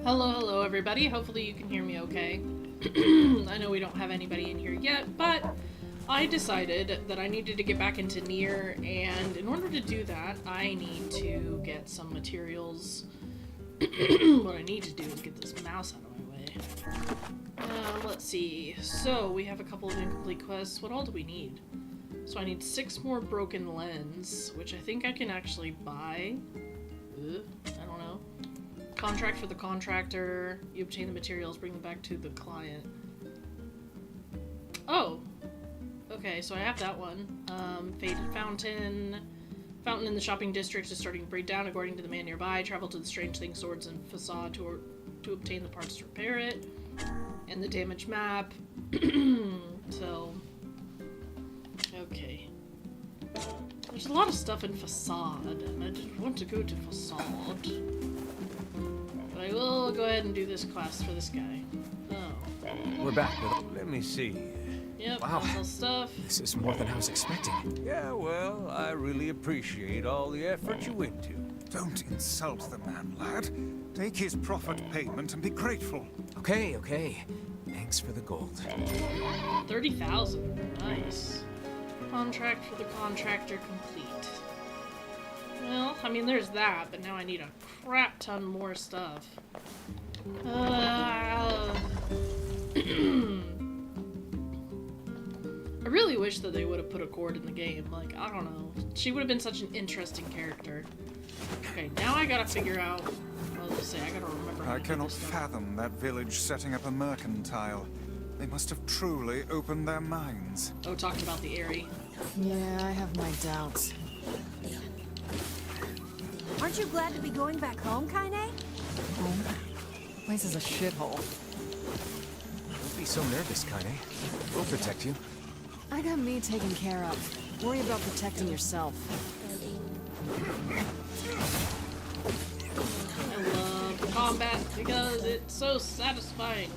Hello everybody. Hopefully you can hear me okay. I know we don't have anybody in here yet, but I decided that I needed to get back into NieR, and in order to do that, I need to get some materials. What I need to do is get this mouse out of my way. Let's see. So, we have a couple of incomplete quests. What all do we need? So I need 6 more broken lens, which I think I can actually buy. I don't know. Contract for the contractor. You obtain the materials, bring them back to the client. Oh! Okay, so I have that one. Faded fountain. Fountain in the shopping district is starting to break down according to the man nearby. Travel to the strange thing swords and facade to obtain the parts to repair it. And the damage map. So... okay. There's a lot of stuff in facade, and I didn't want to go to facade. But I will go ahead and do this quest for this guy. Oh. We're back. Let me see. Yep, Wow. puzzle stuff. This is more than I was expecting. Yeah, well, I really appreciate all the effort you went to. Don't insult the man, lad. Take his proffered payment and be grateful. Okay, okay. Thanks for the gold. 30,000. Nice. Contract for the contractor complete. Well, I mean, there's that, but now I need a crap ton more stuff. I really wish that they would have put a cord in the game. Like, I don't know. She would have been such an interesting character. Okay, now I gotta figure out... well, let's say, I gotta remember how I to do cannot this stuff. fathom that village setting up a mercantile. They must have truly opened their minds. Oh, talking about the Airy. Yeah, I have my doubts. Aren't you glad to be going back home, Kaine? Home? Place is a shithole. Don't be so nervous, Kaine. We'll protect you. I got me taken care of. Worry about protecting yourself. I love combat because it's so satisfying.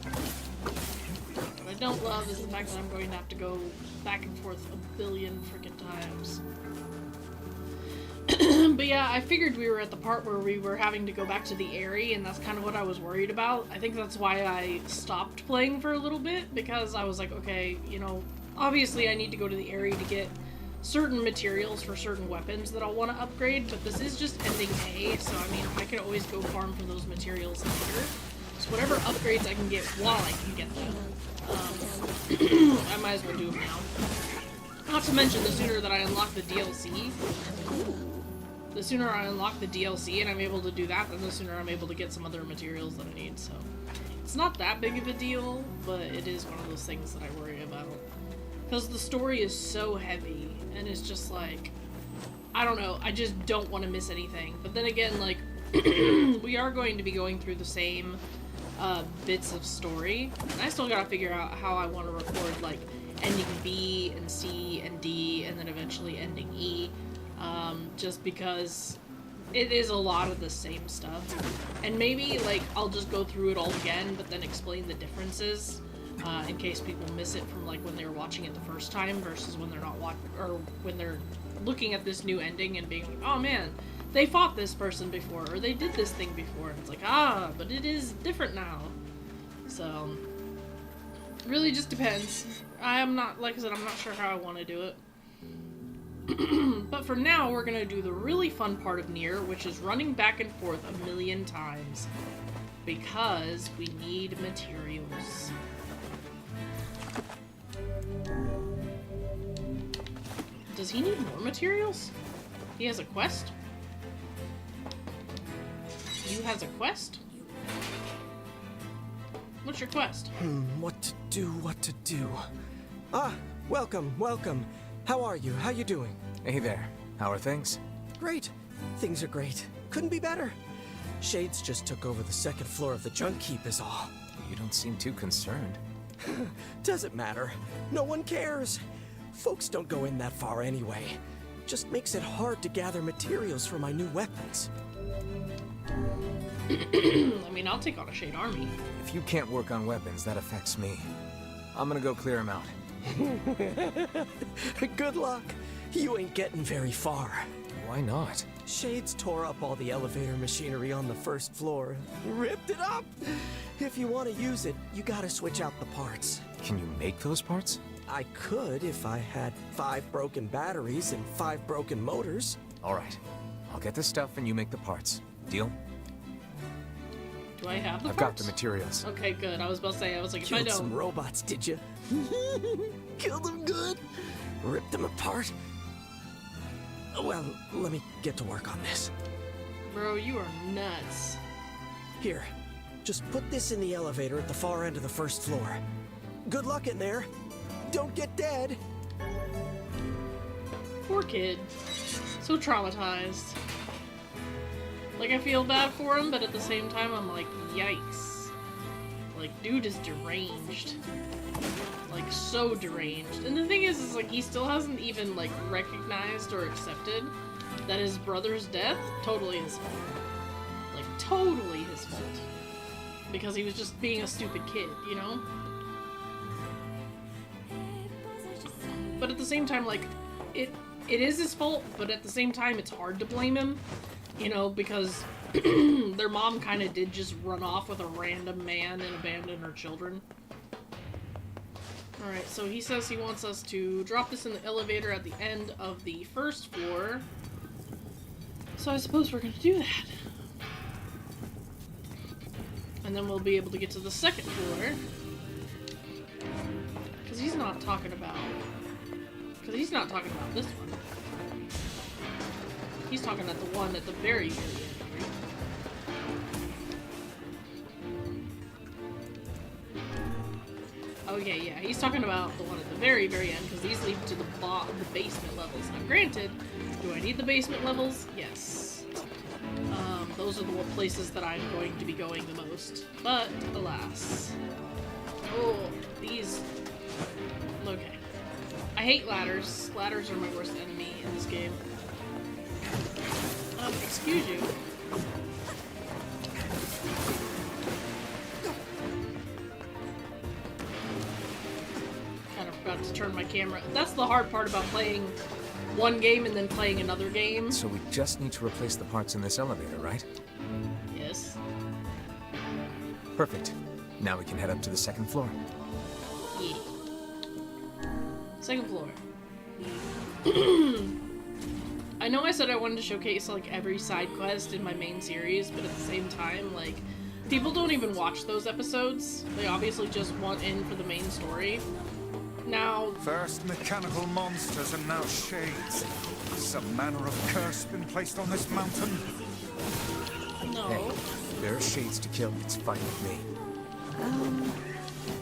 What I don't love is the fact that I'm going to have to go back and forth a billion freaking times. But yeah, I figured we were at the part where we were having to go back to the Airy, and that's kind of what I was worried about. I think that's why I stopped playing for a little bit, because I was like, okay, you know, obviously I need to go to the Airy to get certain materials for certain weapons that I'll want to upgrade, but this is just ending A, so I mean, I can always go farm for those materials later. So whatever upgrades I can get while I can get them, I might as well do them now. Not to mention, the sooner that I unlock the DLC, and I'm able to do that, then the sooner I'm able to get some other materials that I need, so. It's not that big of a deal, but it is one of those things that I worry about. Because the story is so heavy, and it's just like, I don't know, I just don't want to miss anything. But then again, like, we are going to be going through the same bits of story, and I still gotta figure out how I want to record, like, ending B and C and D, and then eventually ending E, just because it is a lot of the same stuff. And maybe, like, I'll just go through it all again, but then explain the differences, in case people miss it from, like, when they were watching it the first time versus when they're not or when they're looking at this new ending and being like, oh man, they fought this person before, or they did this thing before, and it's like, ah, but it is different now. So, really just depends. Like I said, I'm not sure how I want to do it. But for now, we're gonna do the really fun part of NieR, which is running back and forth a million times. Because we need materials. Does he need more materials? He has a quest? You has a quest? What's your quest? What to do. Ah, welcome. How are you? How you doing? Hey there. How are things? Great. Things are great. Couldn't be better. Shades just took over the 2nd floor of the junk heap is all. You don't seem too concerned. Doesn't matter. No one cares. Folks don't go in that far anyway. Just makes it hard to gather materials for my new weapons. I mean, I'll take on a Shade Army. If you can't work on weapons, that affects me. I'm gonna go clear them out. Good luck. You ain't getting very far. Why not? Shades tore up all the elevator machinery on the first floor. Ripped it up! If you want to use it, you gotta switch out the parts. Can you make those parts? I could if I had 5 broken batteries and 5 broken motors. All right. I'll get the stuff and you make the parts. Deal? Do I have the I've got parts? the materials. Okay, good. I was about to say, I was like, if I Killed don't... some robots, did you? Killed them good? Ripped them apart? Well, let me get to work on this. Bro, you are nuts. Here, just put this in the elevator at the far end of the first floor. Good luck in there. Don't get dead. Poor kid. So traumatized. Like, I feel bad for him, but at the same time, I'm like, yikes. Like, dude is deranged. Like, so deranged. And the thing is like, he still hasn't even, like, recognized or accepted that his brother's death, totally his fault. Like, totally his fault. Because he was just being a stupid kid, you know? But at the same time, like, it is his fault, but at the same time, it's hard to blame him. You know, because their mom kind of did just run off with a random man and abandon her children. Alright, so he says he wants us to drop this in the elevator at the end of the first floor. So I suppose we're gonna do that. And then we'll be able to get to the second floor. Because he's not talking about... Because he's not talking about this one. He's talking about the one at the very, very end. Oh yeah, he's talking about the one at the very, very end, because these lead to the basement levels. Now granted, do I need the basement levels? Yes. Those are the places that I'm going to be going the most. But, alas. Oh, these... Okay. I hate ladders. Ladders are my worst enemy in this game. Excuse you. Kind of forgot to turn my camera. That's the hard part about playing one game and then playing another game. So we just need to replace the parts in this elevator, right? Yes. Perfect. Now we can head up to the second floor. Yeah. Second floor. I know I said I wanted to showcase, like, every side quest in my main series, but at the same time, like, people don't even watch those episodes. They obviously just want in for the main story. Now... First mechanical monsters and now shades. Some manner of curse been placed on this mountain? No. Hey, there are shades to kill. It's fine with me.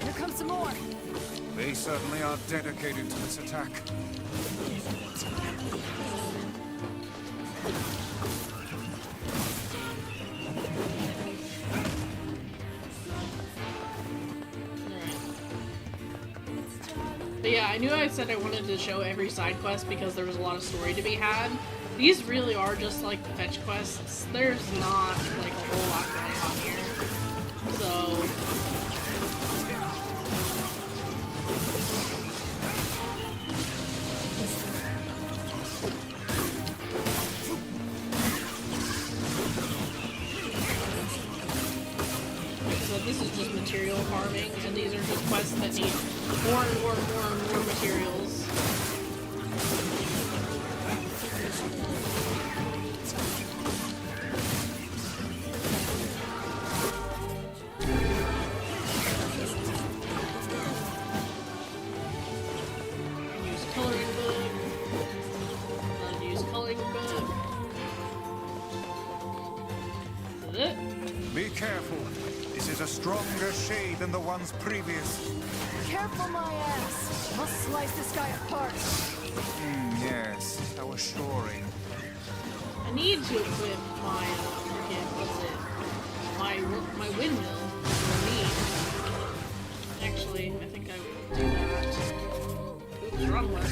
Here comes some more. They certainly are dedicated to this attack. But yeah, I knew I said I wanted to show every side quest because there was a lot of story to be had. These really are just like fetch quests. There's not like a whole lot going on here. So... this is just material farming, and these are just quests that need more and more and more and more materials. Use coloring book. Use coloring book. Is it? Be careful. This is a stronger shade than the ones previous. Careful, my ass. I'll slice this guy apart. Yes, how assuring. I need to equip my, what's it? My windmill. I need. Actually, I think I would do that. Oops, wrong one.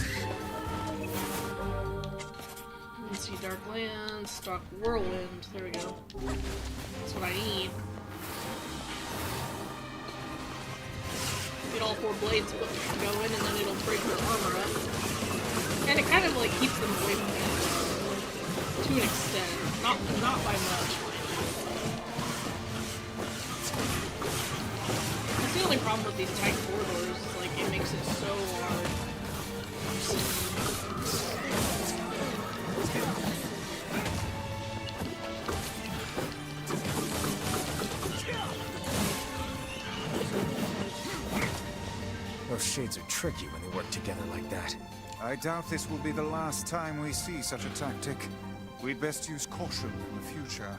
Let's see, Dark Land, Stock Whirlwind. There we go. That's what I need. Get all 4 blades going, and then it'll break their armor up. And it kind of like keeps them away from me. To an extent. Not by much, mind you. That's the only problem with these tight corridors, is like it makes it so hard. Those shades are tricky when they work together like that. I doubt this will be the last time we see such a tactic. We'd best use caution in the future.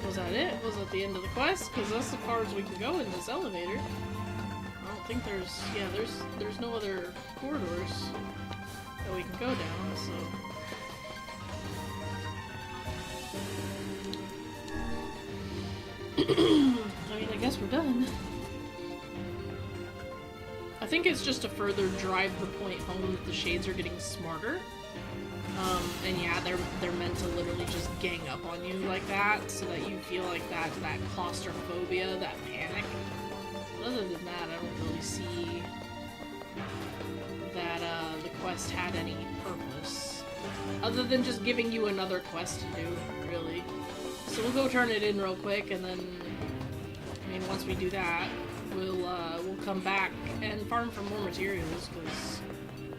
Was that it? Was that the end of the quest? Because that's as far as we can go in this elevator. I don't think there's... yeah, there's no other corridors that we can go down, so... I mean, I guess we're done. I think it's just to further drive the point home that the shades are getting smarter. And yeah, they're meant to literally just gang up on you like that, so that you feel like that claustrophobia, that panic. Other than that, I don't really see that the quest had any purpose. Other than just giving you another quest to do, really. So we'll go turn it in real quick, and then, I mean, once we do that, we'll come back and farm for more materials, because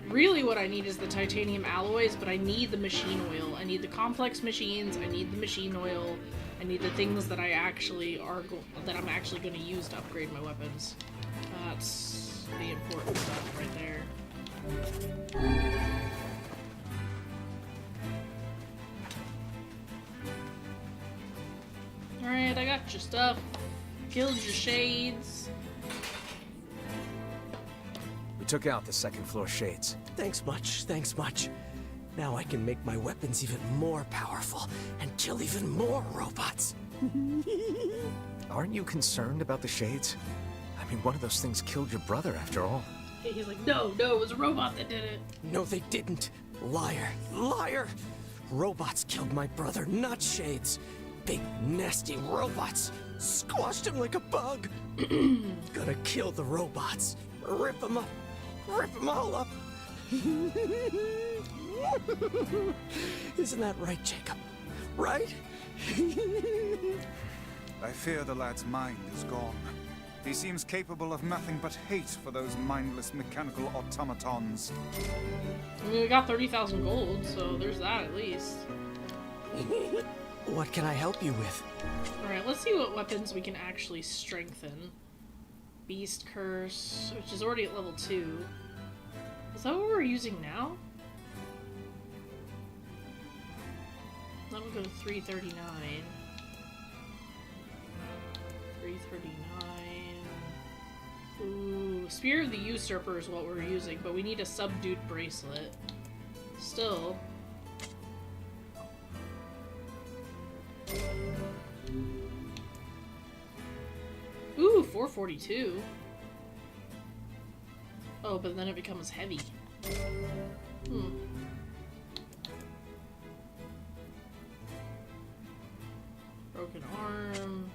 really what I need is the titanium alloys, but I need the machine oil. I need the complex machines, I need the machine oil, I need the things that I'm actually going to use to upgrade my weapons. That's the important stuff right there. Alright, I got your stuff. Killed your shades. We took out the second floor shades. Thanks much. Now I can make my weapons even more powerful and kill even more robots. Aren't you concerned about the shades? I mean, one of those things killed your brother after all. He's like, no, it was a robot that did it. No, they didn't. Liar. Robots killed my brother, not shades. Big, nasty robots. Squashed him like a bug. Gonna kill the robots. Rip them up. Rip them all up. Isn't that right, Jacob? Right? I fear the lad's mind is gone. He seems capable of nothing but hate for those mindless mechanical automatons. I mean, we got 30,000 gold, so there's that at least. What can I help you with? Alright, let's see what weapons we can actually strengthen. Beast Curse, which is already at level 2. Is that what we're using now? That would go to 339. 339. Ooh, Spear of the Usurper is what we're using, but we need a subdued bracelet. Still. Ooh, 442. Oh, but then it becomes heavy. Broken arm.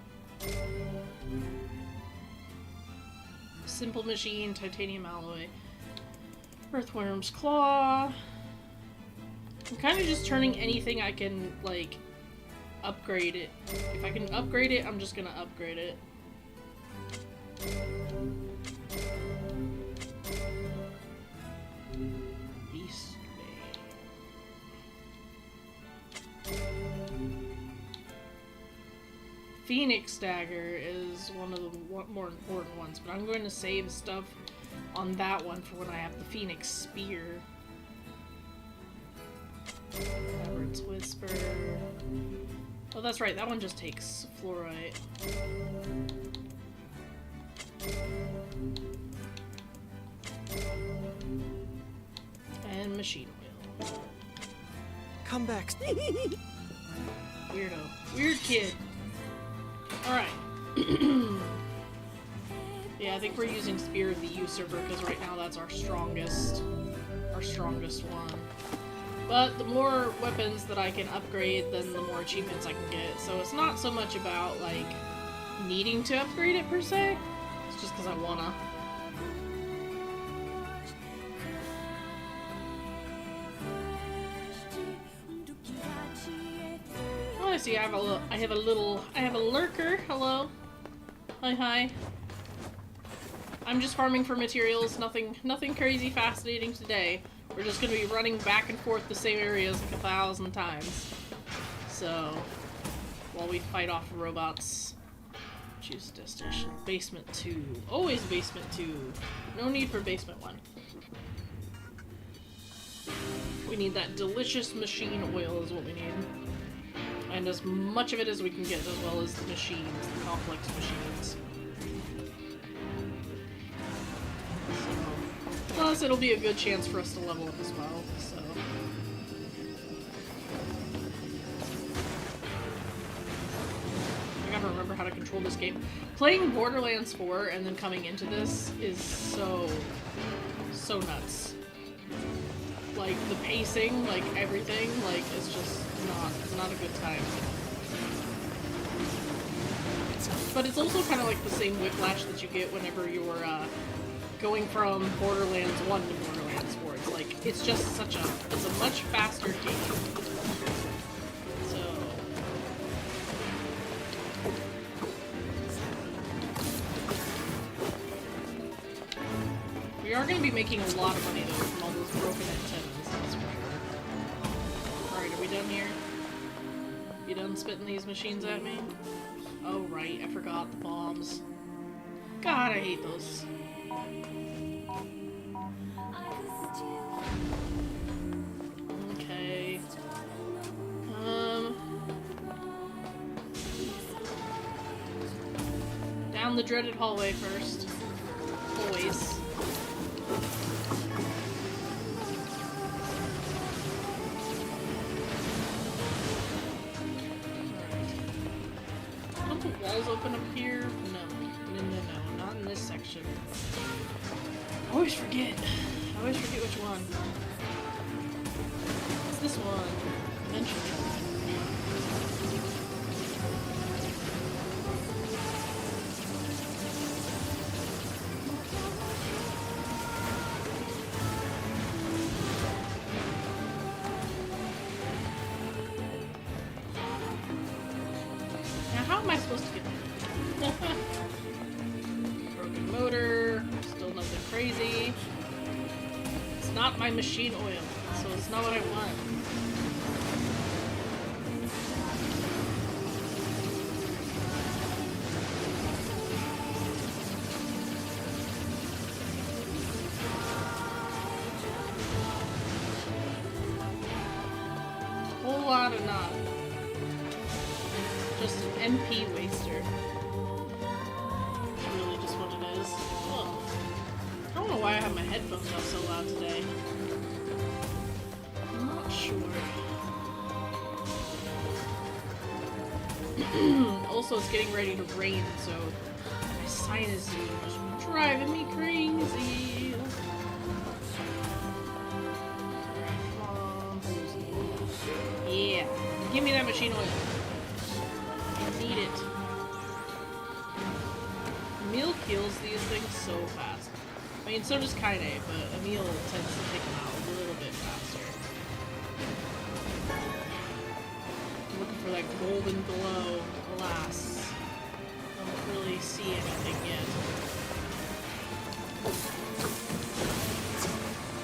Simple machine, titanium alloy. Earthworm's claw. I'm kind of just turning anything I can, like, upgrade it. If I can upgrade it, I'm just gonna upgrade it. Beast Bane. Phoenix Dagger is one of the more important ones, but I'm going to save stuff on that one for when I have the Phoenix Spear. Cavern's Whisper. Oh, that's right, that one just takes fluorite. And machine oil. Come back. Weirdo. Weird kid. Alright. Yeah, I think we're using Spear of the Usurper because right now that's our strongest one. But the more weapons that I can upgrade, then the more achievements I can get. So it's not so much about, like, needing to upgrade it per se. It's just because I wanna. see I have a lurker. Hello. Hi. I'm just farming for materials. Nothing crazy fascinating today. We're just gonna be running back and forth the same areas like 1,000 times. So, while we fight off robots, choose destination. Basement 2. Always basement 2. No need for basement 1. We need that delicious machine oil is what we need. And as much of it as we can get, as well as the machines, the complex machines. So, plus, it'll be a good chance for us to level up as well, so... I gotta remember how to control this game. Playing Borderlands 4 and then coming into this is so nuts. Like, the pacing, like, everything, like, it's just not a good time. But it's also kind of like the same whiplash that you get whenever you're, going from Borderlands 1 to Borderlands 4. It's like, it's just it's a much faster game. So... We are going to be making a lot of money, though, from all those broken antennas, that's for sure. Alright, are we done here? You done spitting these machines at me? Oh, right, I forgot the bombs. God, I hate those. Okay. Down the dreaded hallway first. Always. Don't the walls open up here? No, not in this section. I always forget which one. It's this one. Eventually. Now, how am I supposed to get there? Broken motor. Still nothing crazy. It's not my machine oil, so it's not what I want. Whole lot of not. Just an MP waster. That's really just what it is. Ugh. I don't know why I have my headphones up so loud today. I'm not sure. Also, it's getting ready to rain, so my sinuses are driving me crazy. Yeah, give me that machine oil. I need it. Emil kills these things so fast. I mean, so does Kaine, but Emil tends to take them out a little bit faster. I'm looking for that golden glow. Alas, I don't really see anything yet.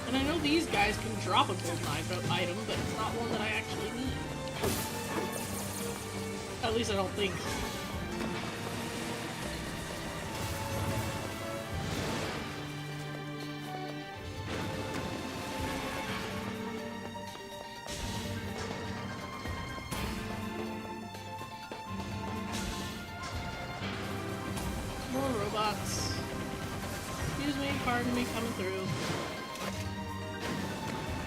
And I know these guys can drop a golden item, but it's not one that I actually need. At least I don't think. More robots. Excuse me, pardon me, coming through.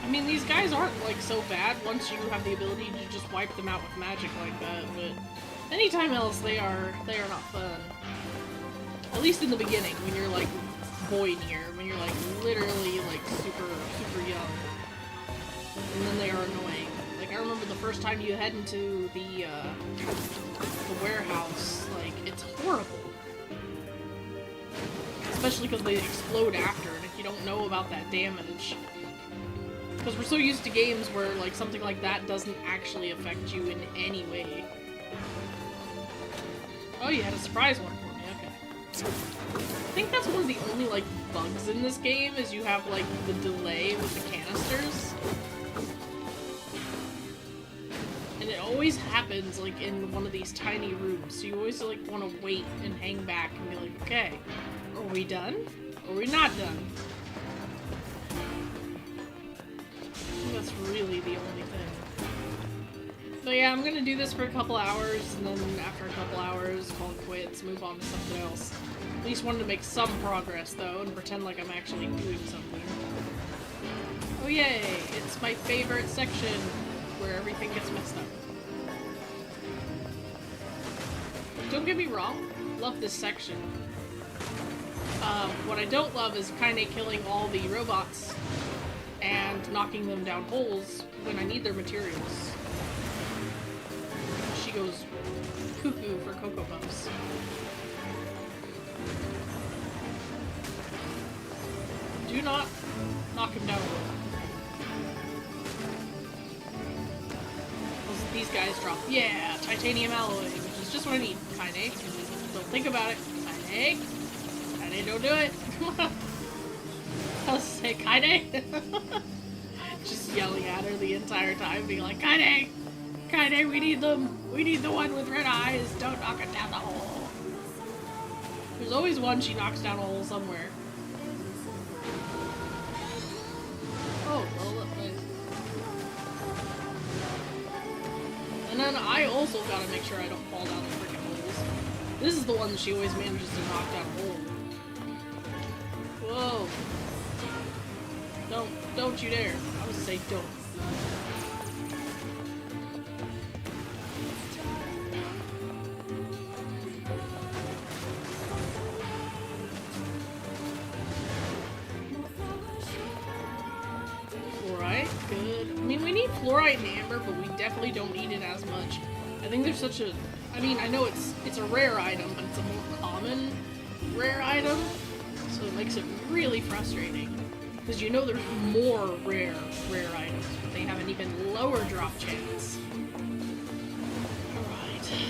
I mean, these guys aren't, like, so bad once you have the ability to just wipe them out with magic like that, but anytime else, they are not fun. At least in the beginning, when you're, like, boy NieR, when you're, like, literally, like, super young. And then they are annoying. Like, I remember the first time you head into the warehouse, like, it's horrible. Especially because they explode after, and if you don't know about that damage. Because we're so used to games where, like, something like that doesn't actually affect you in any way. Oh, you had a surprise one for me, okay. I think that's one of the only, like, bugs in this game, is you have, like, the delay with the canisters. And it always happens, like, in one of these tiny rooms, so you always, like, want to wait and hang back and be like, okay, are we done? Or are we not done? I think that's really the only thing. So yeah, I'm gonna do this for a couple hours, and then after a couple hours, call it quits, move on to something else. At least wanted to make some progress, though, and pretend like I'm actually doing something. Oh yay! It's my favorite section, where everything gets messed up. Don't get me wrong, love this section. What I don't love is kinda killing all the robots and knocking them down holes when I need their materials. She goes cuckoo for Cocoa Puffs. Do not knock him down. These guys drop. Yeah, titanium alloy, which is just what I need. Kaine. Don't think about it. Kaine. Kaine, don't do it. I'll say Kaine. Just yelling at her the entire time, being like, Kaine! Kaine, we need them! We need the one with red eyes! Don't knock it down the hole! There's always one she knocks down a hole somewhere. Oh, well, look, nice. And then I also gotta make sure I don't fall down the freaking holes. This is the one that she always manages to knock down a hole. Whoa. Don't you dare. I would say don't. Fluorite, good. I mean, we need fluorite and amber, but we definitely don't need it as much. I think there's such a... I mean, I know it's a rare item, but it's a more common rare item, so it makes it really frustrating. Because you know there's more rare items, but they have an even lower drop chance. Alright.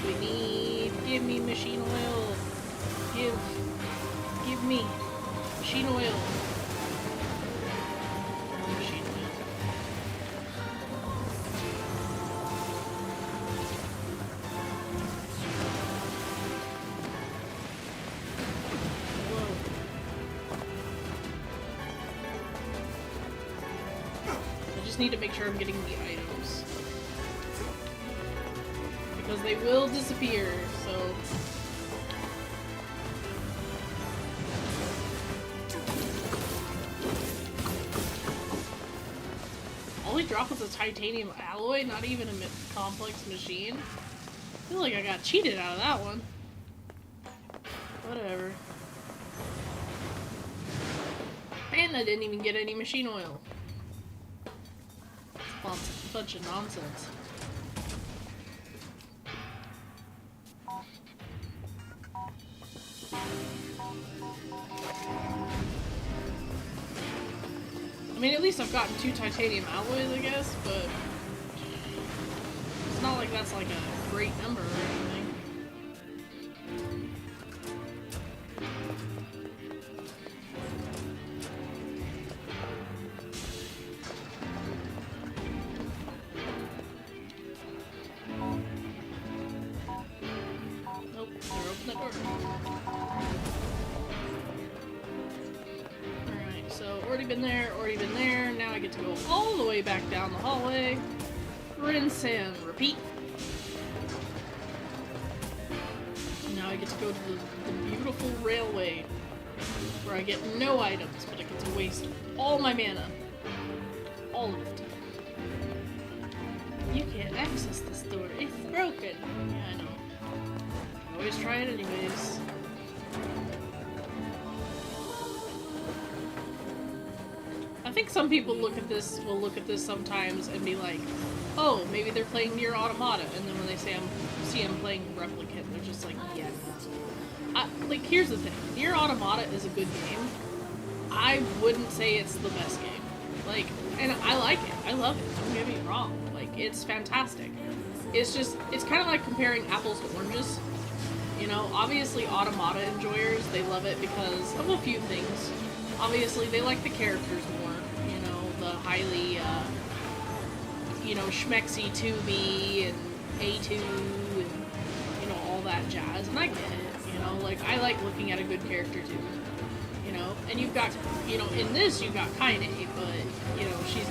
We need. Give me machine oil. Give me machine oil. Machine oil. Whoa. I just need to make sure I'm getting the items. Because they will disappear, so... All he dropped was a titanium alloy, not even a complex machine. I feel like I got cheated out of that one. Whatever. And I didn't even get any machine oil. It's a bunch of nonsense. I mean, at least I've gotten 2 titanium alloys, I guess, but it's not like that's like a great number or anything. Nope, they're open the door. So, already been there, now I get to go all the way back down the hallway, rinse and repeat. Now I get to go to the beautiful railway, where I get no items, but I get to waste all my mana. All of it. You can't access this door, it's broken. Yeah, I know. I always try it anyways. I think some people will look at this sometimes and be like, oh, maybe they're playing NieR Automata, and then when they see I'm playing Replicant, they're just like, yeah. Like, here's the thing. NieR Automata is a good game. I wouldn't say it's the best game. Like, and I like it. I love it. Don't get me wrong. Like, it's fantastic. It's just, it's kind of like comparing apples to oranges. You know, obviously Automata enjoyers, they love it because of a few things. Obviously, they like the characters more. You know, the highly, you know, schmexy 2B and A2 and, you know, all that jazz. And I get it. You know, like, I like looking at a good character too. You know, and you've got, you know, in this you've got Kaine, but, you know, she's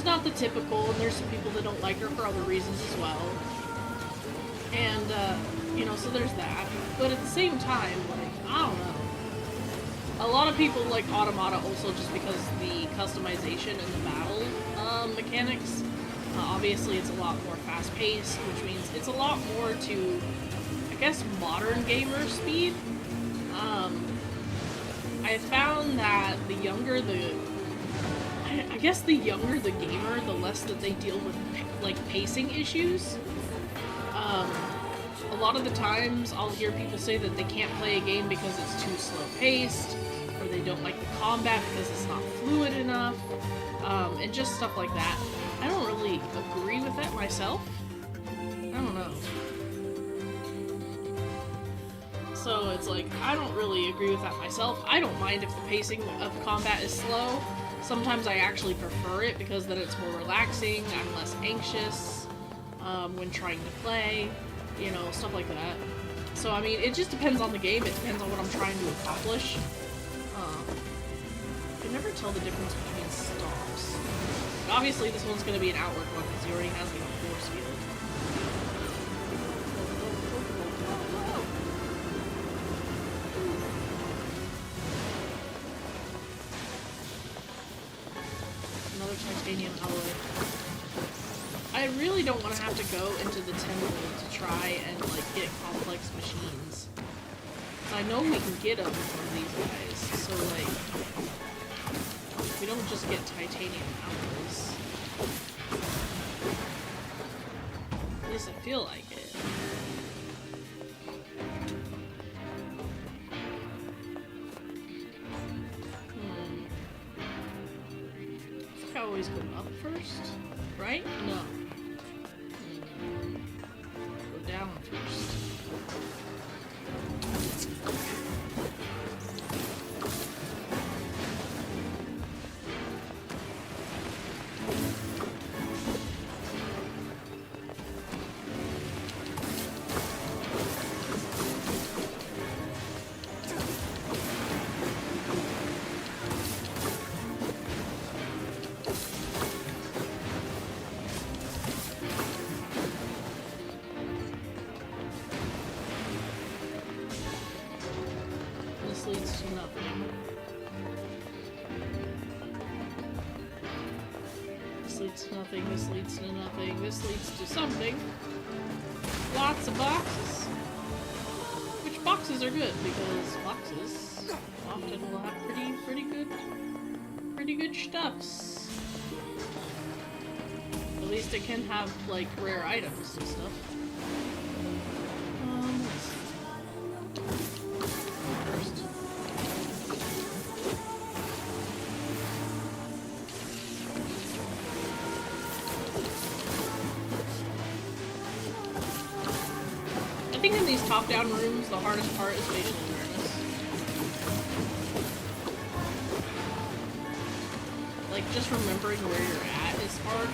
not the typical, and there's some people that don't like her for other reasons as well. And, you know, so there's that. But at the same time, like, I don't know. A lot of people like Automata also just because the customization and the battle mechanics. Obviously, it's a lot more fast-paced, which means it's a lot more to, I guess, modern gamer speed. I found that the younger the gamer, the less that they deal with, like, pacing issues. A lot of the times I'll hear people say that they can't play a game because it's too slow-paced, or they don't like the combat because it's not fluid enough, and just stuff like that. I don't really agree with that myself. I don't know. So it's like, I don't really agree with that myself. I don't mind if the pacing of combat is slow. Sometimes I actually prefer it because then it's more relaxing, I'm less anxious when trying to play, you know, stuff like that. So, I mean, it just depends on the game, it depends on what I'm trying to accomplish. You can never tell the difference between stops. But obviously this one's going to be an outward one because he already has like a force field. Titanium alloy. I really don't want to have to go into the temple to try and, like, get complex machines. I know we can get them from these guys, so, like, we don't just get titanium alloys. At least I feel like it. I always go up first, right? No. Go down first. Leads to nothing. This leads to nothing, this leads to nothing, this leads to something. Lots of boxes. Which boxes are good, because boxes often will have pretty good stuffs. At least it can have, like, rare items and stuff. I think in these top-down rooms, the hardest part is spatial awareness. Like, just remembering where you're at is hard.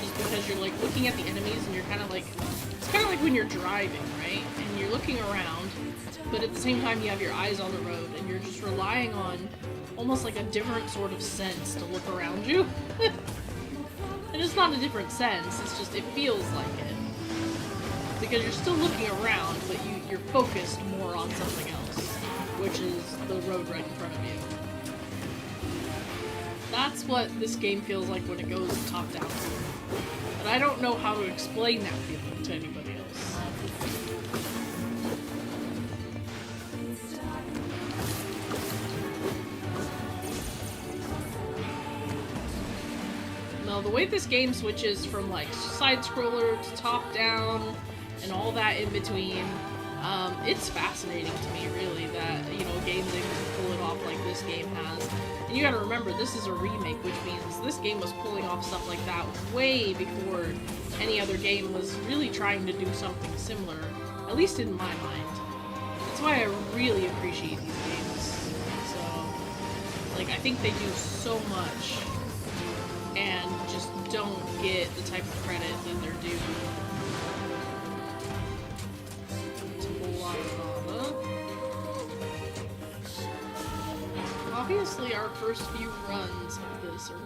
Just because you're, like, looking at the enemies and you're kind of like... It's kind of like when you're driving, right? And you're looking around, but at the same time you have your eyes on the road and you're just relying on almost like a different sort of sense to look around you. And it's not a different sense, it's just, it feels like it. Because you're still looking around, but you're focused more on something else, which is the road right in front of you. That's what this game feels like when it goes top down. But I don't know how to explain that feeling to anybody else. the way this game switches from like side-scroller to top-down and all that in between, it's fascinating to me, really, that, you know, games able to pull it off like this game has. And you gotta remember, this is a remake, which means this game was pulling off stuff like that way before any other game was really trying to do something similar, at least in my mind. That's why I really appreciate these games. So, like, I think they do so much and just don't get the type of credit that they're due. Obviously, our first few runs of this are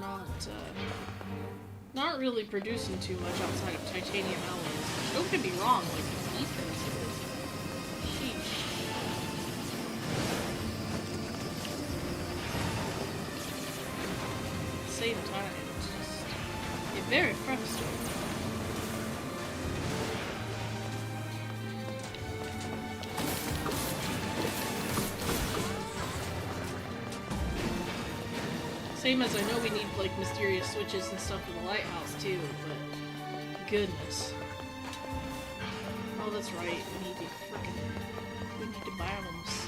not really producing too much outside of titanium alloys. Don't get me wrong, like, the defense is... Sheesh. At the same time, it's just... very frustrating. Same as I know we need, like, mysterious switches and stuff for the lighthouse, too, but... goodness. Oh, that's right, we need to biomes.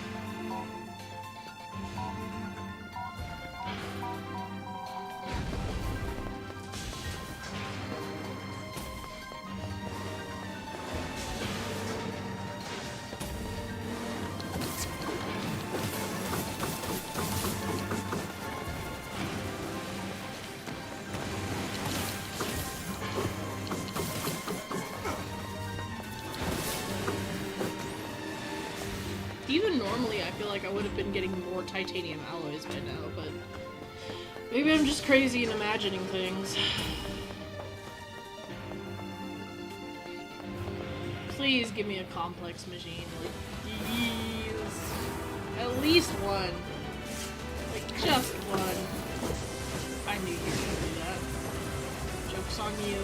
Even normally, I feel like I would have been getting more titanium alloys by now, but maybe I'm just crazy and imagining things. Please give me a complex machine, like, please. At least one. Like, just one. I knew you were gonna do that. Joke's on you.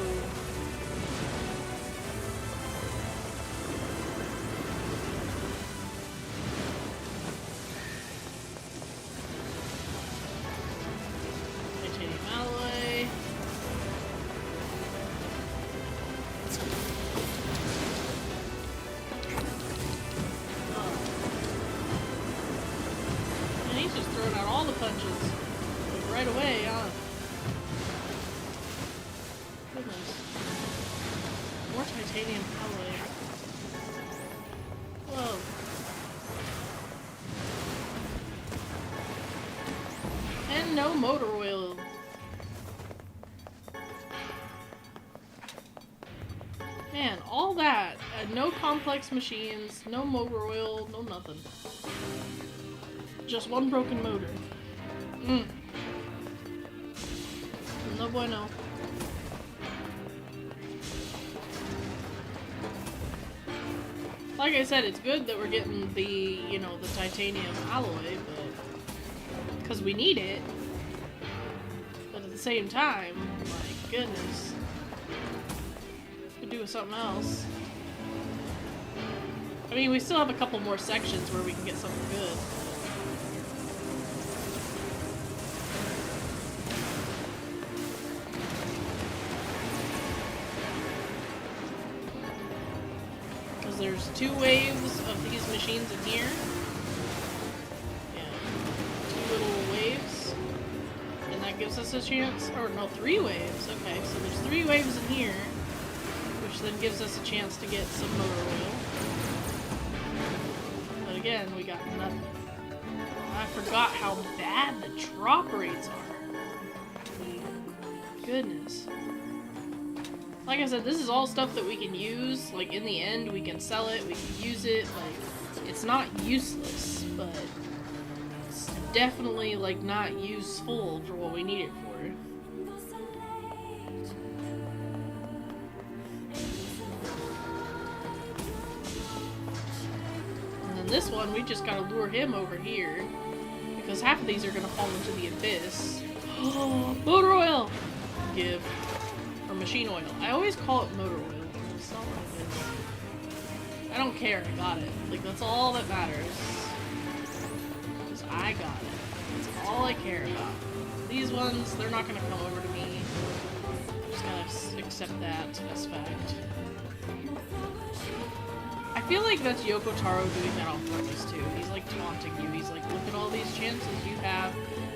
No motor oil. Man, all that. No complex machines, no motor oil, no nothing. Just one broken motor. No bueno. Like I said, it's good that we're getting the, you know, the titanium alloy, but... because we need it. But at the same time, my goodness. Could do with something else. I mean, we still have a couple more sections where we can get something good. Because there's 2 waves of these machines in here. Gives us a chance, or no, 3 waves. Okay, so there's 3 waves in here, which then gives us a chance to get some motor oil. But again, we got nothing. I forgot how bad the drop rates are. Goodness. Like I said, this is all stuff that we can use. Like, in the end, we can sell it, we can use it. Like, it's not useless, but definitely, like, not useful for what we need it for. And then this one, we just gotta lure him over here, because half of these are gonna fall into the abyss. Oh, motor oil! Give. Or machine oil. I always call it motor oil, but it's not what it is. I don't care, I got it. Like, that's all that matters. I got it. That's all I care about. These ones, they're not gonna come over to me. just gotta accept that as fact. I feel like that's Yoko Taro doing that on purpose too. He's like taunting you. He's like, look at all these chances you have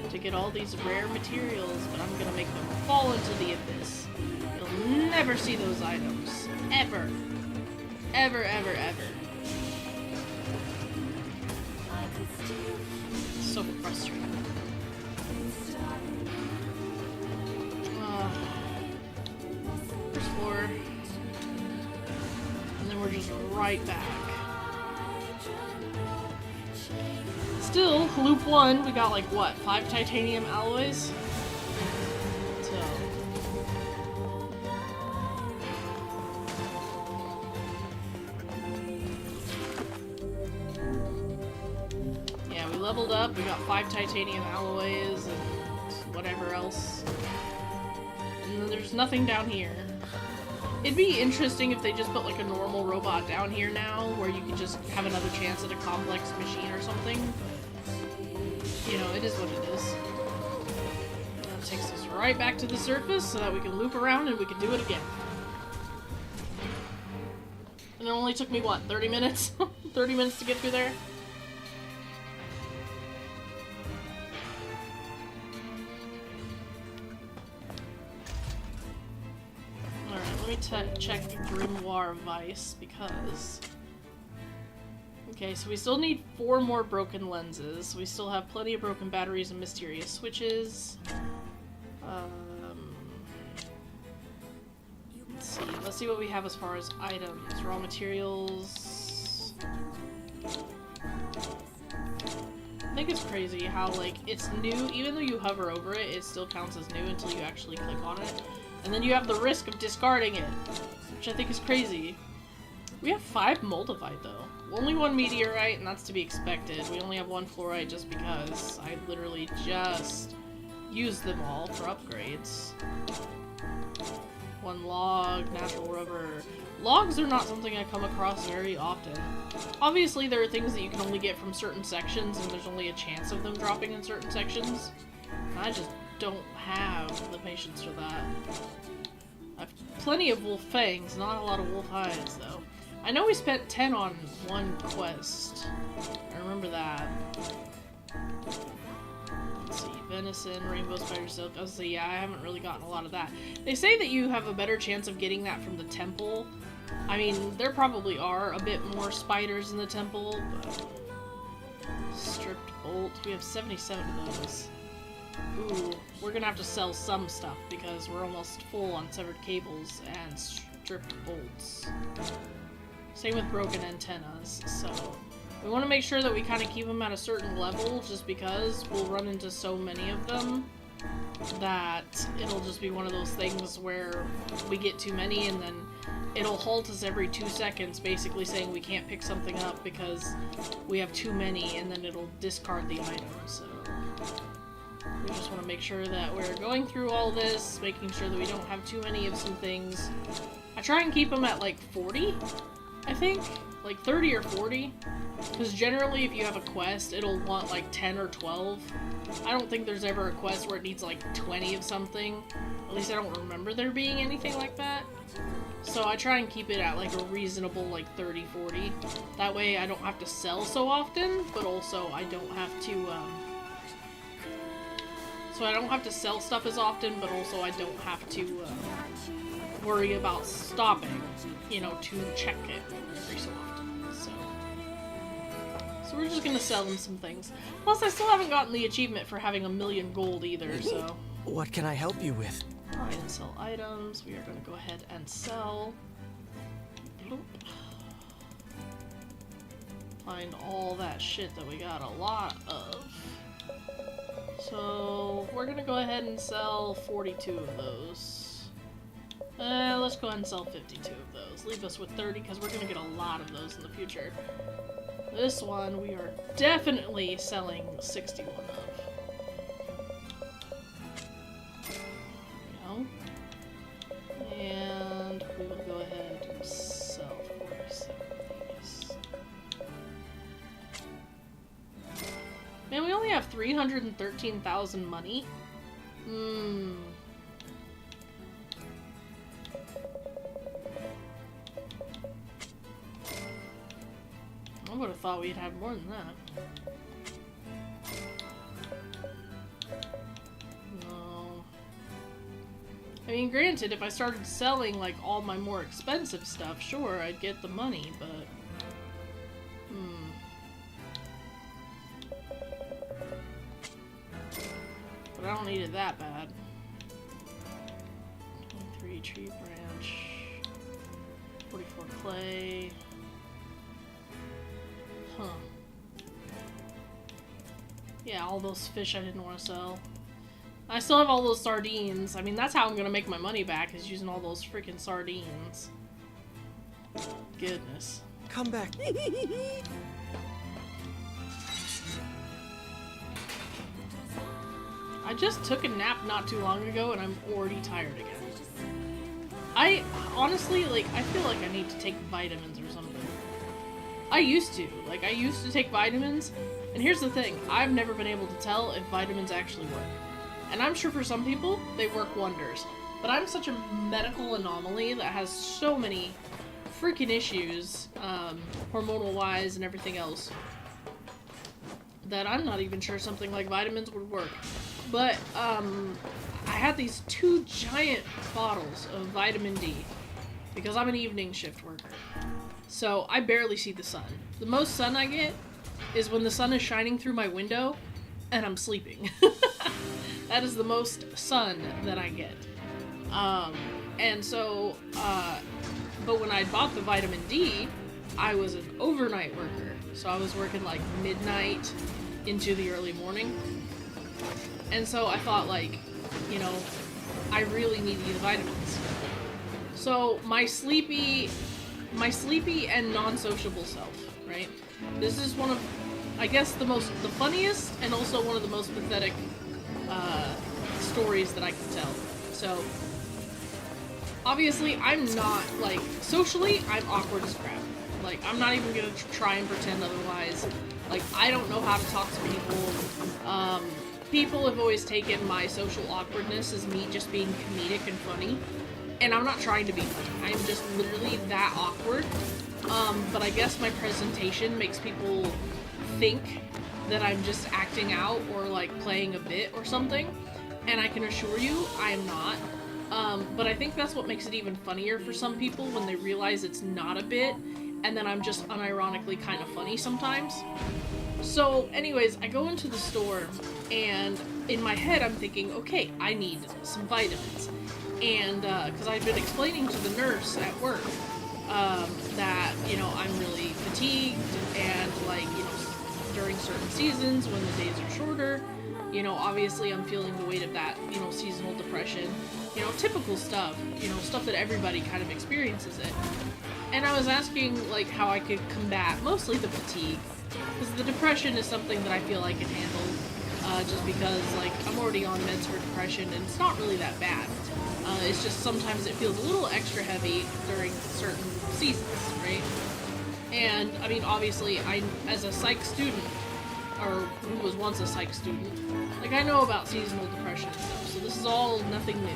to get all these rare materials, but I'm gonna make them fall into the abyss. You'll never see those items. Ever. Ever, ever, ever. It's so frustrating. First floor. And then we're just right back. Still, loop 1, we got like what, 5 titanium alloys? So. Yeah, we leveled up, we got 5 titanium alloys and whatever else. And then there's nothing down here. It'd be interesting if they just put like a normal robot down here now, where you could just have another chance at a complex machine or something. You know, it is what it is. That takes us right back to the surface so that we can loop around and we can do it again. And it only took me, what, 30 minutes? 30 minutes to get through there? Alright, let me check Grimoire Vice, because... Okay, so we still need 4 more broken lenses. We still have plenty of broken batteries and mysterious switches. Let's see what we have as far as items. Raw materials. I think it's crazy how, like, it's new. Even though you hover over it, it still counts as new until you actually click on it. And then you have the risk of discarding it, which I think is crazy. We have 5 Moldavite, though. Only 1 meteorite, and that's to be expected. We only have 1 fluorite just because I literally just used them all for upgrades. 1 log, natural rubber. Logs are not something I come across very often. Obviously, there are things that you can only get from certain sections, and there's only a chance of them dropping in certain sections. And I just don't have the patience for that. I have plenty of wolf fangs, not a lot of wolf hides, though. I know we spent 10 on 1 quest. I remember that. Let's see, venison, rainbow spider silk. I was gonna say, yeah, I haven't really gotten a lot of that. They say that you have a better chance of getting that from the temple. I mean, there probably are a bit more spiders in the temple, but... Stripped bolt. We have 77 of those. Ooh, we're gonna have to sell some stuff because we're almost full on severed cables and stripped bolts. Same with broken antennas, so we want to make sure that we kind of keep them at a certain level just because we'll run into so many of them that it'll just be one of those things where we get too many and then it'll halt us every 2 seconds basically saying we can't pick something up because we have too many, and then it'll discard the item, so we just want to make sure that we're going through all this, making sure that we don't have too many of some things. I try and keep them at like 40, I think, like 30 or 40, because generally if you have a quest, it'll want like 10 or 12. I don't think there's ever a quest where it needs like 20 of something. At least I don't remember there being anything like that. So I try and keep it at like a reasonable like 30, 40. That way I don't have to sell so often, but also I don't have to, so I don't have to sell stuff as often, but also I don't have to, worry about stopping, you know, to check it every so often, so we're just gonna sell them some things. Plus, I still haven't gotten the achievement for having 1,000,000 gold either, so... What can I help you with? Buy and sell items. We are gonna go ahead and sell. Bloop. Find all that shit that we got a lot of. So, we're gonna go ahead and sell 42 of those. Let's go ahead and sell 52 of those. Leave us with 30, because we're gonna get a lot of those in the future. This one, we are definitely selling 61 of. There we go. And we will go ahead and sell 47 of these. Man, we only have 313,000 money. would have thought we'd have more than that. No. I mean, granted, if I started selling, like, all my more expensive stuff, sure, I'd get the money, but... But I don't need it that bad. 23 tree branch. 44 clay. Huh. Yeah, all those fish I didn't want to sell. I still have all those sardines. I mean, that's how I'm gonna make my money back, is using all those freaking sardines. Goodness. Come back. I just took a nap not too long ago and I'm already tired again. I honestly, like, I feel like I need to take vitamins or something. I used to take vitamins, and here's the thing, I've never been able to tell if vitamins actually work. And I'm sure for some people, they work wonders. But I'm such a medical anomaly that has so many freaking issues, hormonal-wise and everything else, that I'm not even sure something like vitamins would work. But, I had these 2 giant bottles of vitamin D, because I'm an evening shift worker. So, I barely see the sun. The most sun I get is when the sun is shining through my window, and I'm sleeping. That is the most sun that I get. And so, but when I bought the vitamin D, I was an overnight worker. So I was working like midnight into the early morning. And so I thought, like, you know, I really need these vitamins. So my sleepy and non-sociable self, right? This is one of, I guess, the funniest and also one of the most pathetic stories that I can tell. So obviously I'm not, like, socially I'm awkward as crap. Like, I'm not even gonna try and pretend otherwise. Like, I don't know how to talk to people. People have always taken my social awkwardness as me just being comedic and funny. And I'm not trying to be funny. I'm just literally that awkward. But I guess my presentation makes people think that I'm just acting out or, like, playing a bit or something. And I can assure you, I am not. But I think that's what makes it even funnier for some people when they realize it's not a bit, and then I'm just unironically kind of funny sometimes. So, anyways, I go into the store, and in my head I'm thinking, okay, I need some vitamins. And, because I've been explaining to the nurse at work, that, you know, I'm really fatigued, and, like, you know, during certain seasons when the days are shorter, you know, obviously I'm feeling the weight of that, you know, seasonal depression, you know, typical stuff, you know, stuff that everybody kind of experiences it. And I was asking, like, how I could combat mostly the fatigue, because the depression is something that I feel I can handle, just because, like, I'm already on meds for depression, and it's not really that bad. It's just sometimes it feels a little extra heavy during certain seasons, right? And, I mean, obviously, as a psych student, or who was once a psych student, like, I know about seasonal depression and stuff, so this is all nothing new.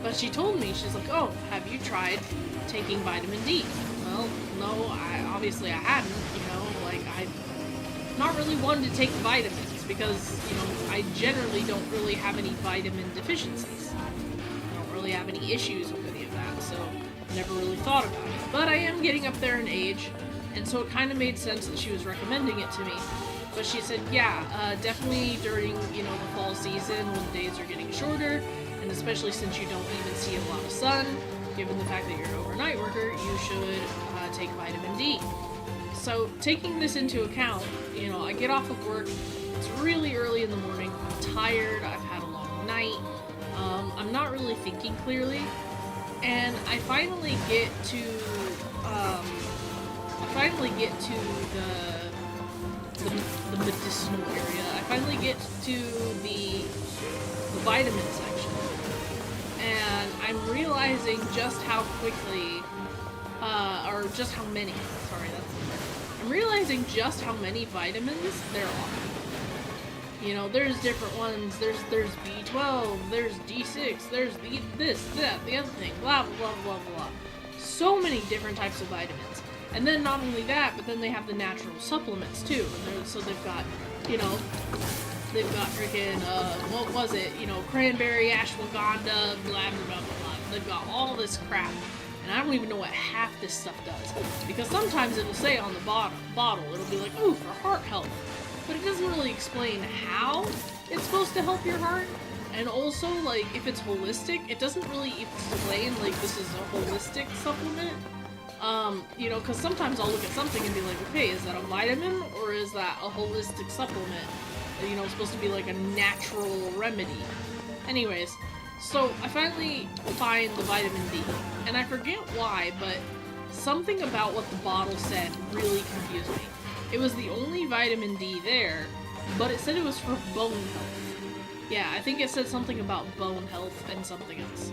But she told me, she's like, oh, have you tried taking vitamin D? Well, no, obviously I hadn't, you know, like, I'm not really one to take vitamins, because, you know, I generally don't really have any vitamin deficiencies. I don't really have any issues with any of that, so I never really thought about it. But I am getting up there in age, and so it kind of made sense that she was recommending it to me. But she said, yeah, definitely during, you know, the fall season when the days are getting shorter, and especially since you don't even see a lot of sun, given the fact that you're an overnight worker, you should take vitamin D. So taking this into account, you know, I get off of work, it's really early in the morning, I'm tired, I've had a long night, I'm not really thinking clearly, and I finally get to the medicinal area. I finally get to the vitamin section, and I'm realizing just how quickly, or just how many, sorry, that's the word. I'm realizing just how many vitamins there are. You know, there's different ones, there's B12, there's D6, there's this, that, the other thing, blah, blah, blah, blah, blah. So many different types of vitamins. And then not only that, but then they have the natural supplements too. And so they've got, you know, they've got freaking, what was it? You know, cranberry, ashwagandha, blah, blah, blah, blah. They've got all this crap. And I don't even know what half this stuff does. Because sometimes it'll say on the bottle, it'll be like, ooh, for heart health. But it doesn't really explain how it's supposed to help your heart. And also, like, if it's holistic, it doesn't really explain, like, this is a holistic supplement. You know, because sometimes I'll look at something and be like, okay, is that a vitamin or is that a holistic supplement? You know, it's supposed to be like a natural remedy. Anyways, so I finally find the vitamin D, and I forget why, but something about what the bottle said really confused me. It was the only vitamin D there, but it said it was for bone health. Yeah, I think it said something about bone health and something else.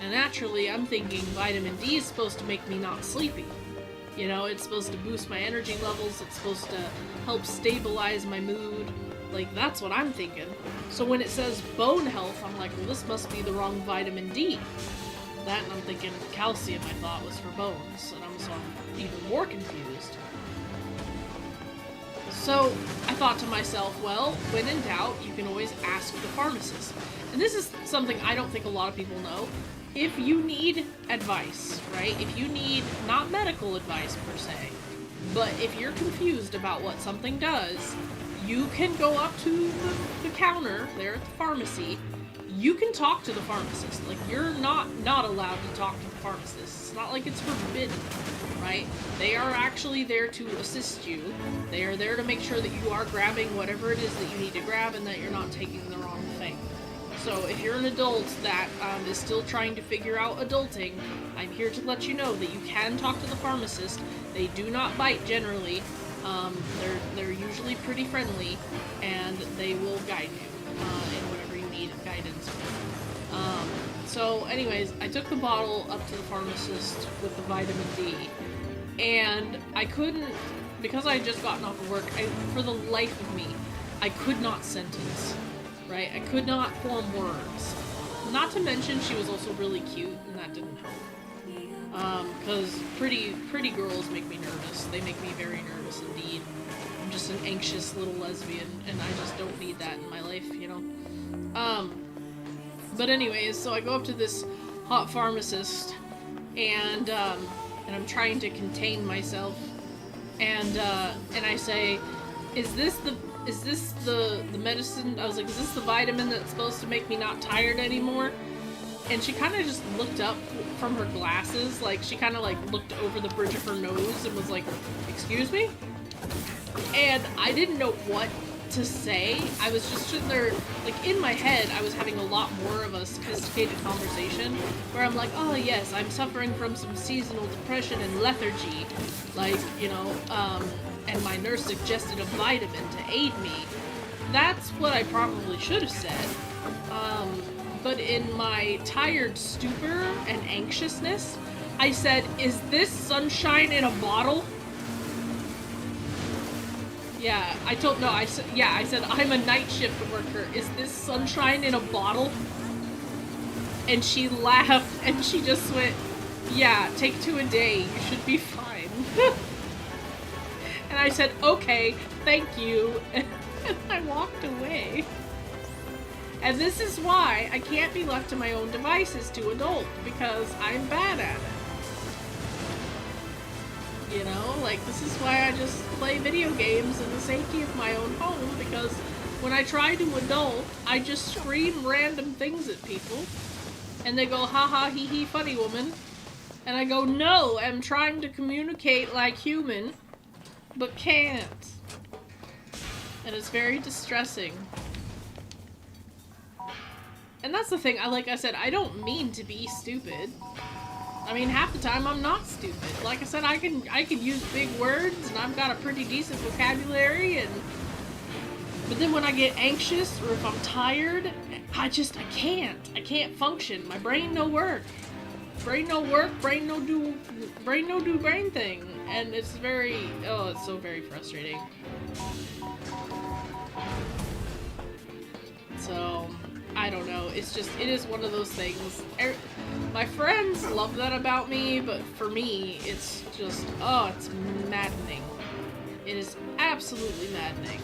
And naturally, I'm thinking vitamin D is supposed to make me not sleepy. You know, it's supposed to boost my energy levels, it's supposed to help stabilize my mood. Like, that's what I'm thinking. So when it says bone health, I'm like, well, this must be the wrong vitamin D. That, and I'm thinking calcium, I thought, was for bones. And I'm even more confused. So I thought to myself, well, when in doubt, you can always ask the pharmacist. And this is something I don't think a lot of people know. If you need advice, right? If you need, not medical advice per se, but if you're confused about what something does, you can go up to the counter there at the pharmacy. You can talk to the pharmacist. Like, you're not allowed to talk to the pharmacist. It's not like it's forbidden, right? They are actually there to assist you. They are there to make sure that you are grabbing whatever it is that you need to grab and that you're not taking the wrong thing. So if you're an adult that is still trying to figure out adulting, I'm here to let you know that you can talk to the pharmacist. They do not bite generally. They're usually pretty friendly, and they will guide you in whatever you need guidance with. So anyways, I took the bottle up to the pharmacist with the vitamin D, and I couldn't, because I had just gotten off of work, for the life of me, I could not sentence. Right? I could not form words. Not to mention she was also really cute, and that didn't help. Because pretty girls make me nervous. They make me very nervous indeed. I'm just an anxious little lesbian, and I just don't need that in my life, you know? But anyways, so I go up to this hot pharmacist, and I'm trying to contain myself, and I say, is this the medicine? I was like, is this the vitamin that's supposed to make me not tired anymore? And she kind of just looked up from her glasses, like, she kind of, like, looked over the bridge of her nose and was like, excuse me? And I didn't know what to say. I was just sitting there, like, in my head, I was having a lot more of a sophisticated conversation, where I'm like, oh yes, I'm suffering from some seasonal depression and lethargy, like, you know, and my nurse suggested a vitamin to aid me. That's what I probably should have said. But in my tired stupor and anxiousness, I said, is this sunshine in a bottle? Yeah, I said, I'm a night shift worker. Is this sunshine in a bottle? And she laughed, and she just went, yeah, take 2 a day. You should be fine. And I said, okay, thank you. And I walked away. And this is why I can't be left to my own devices to adult, because I'm bad at it. You know, like, this is why I just play video games in the safety of my own home, because when I try to adult, I just scream random things at people, and they go, haha, hee hee, funny woman. And I go, no, I'm trying to communicate like human, but can't. And it's very distressing. And that's the thing, like I said, I don't mean to be stupid. I mean, half the time I'm not stupid. Like I said, I can use big words, and I've got a pretty decent vocabulary, but then when I get anxious, or if I'm tired, I can't function. My brain no work. Brain no work, brain no do brain thing. And it's it's so very frustrating. So, I don't know, it is one of those things. My friends love that about me, but for me, it's just, oh, it's maddening. It is absolutely maddening.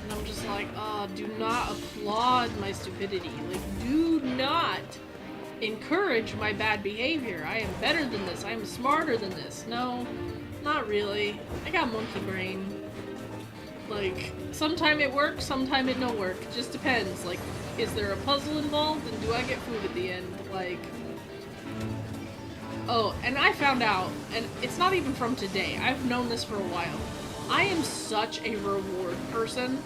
And I'm just like, oh, do not applaud my stupidity. Like, do not encourage my bad behavior. I am better than this. I am smarter than this. No, not really. I got monkey brain. Like, sometime it works, sometime it don't work. It just depends. Like, is there a puzzle involved, and do I get food at the end? Like, oh, and I found out, and it's not even from today, I've known this for a while. I am such a reward person.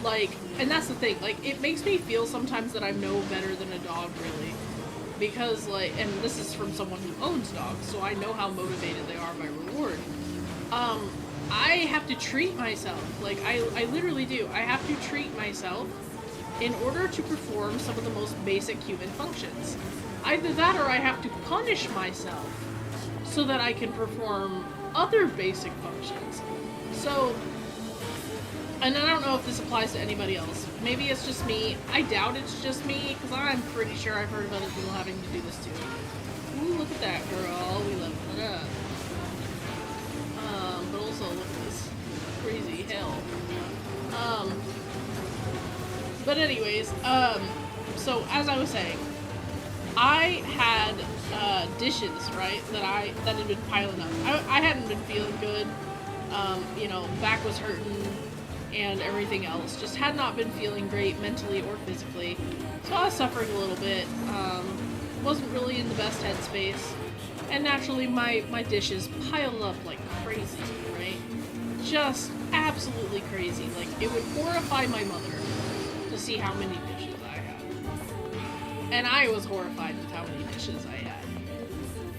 Like, and that's the thing, like, it makes me feel sometimes that I'm no better than a dog, really. Because, like, and this is from someone who owns dogs, so I know how motivated they are by reward. I have to treat myself. Like, I literally do. I have to treat myself in order to perform some of the most basic human functions. Either that or I have to punish myself so that I can perform other basic functions. So, and I don't know if this applies to anybody else. Maybe it's just me. I doubt it's just me, because I'm pretty sure I've heard of other people having to do this too. Ooh, look at that girl. We leveled it up. But also look at this crazy hell. But anyways, so as I was saying, I had dishes, right, that had been piling up. I hadn't been feeling good. You know, back was hurting and everything else. Just had not been feeling great mentally or physically. So I was suffering a little bit. Wasn't really in the best headspace. And naturally my dishes piled up like crazy, right? Just absolutely crazy. Like, it would horrify my mother to see how many dishes I had. And I was horrified with how many dishes I had.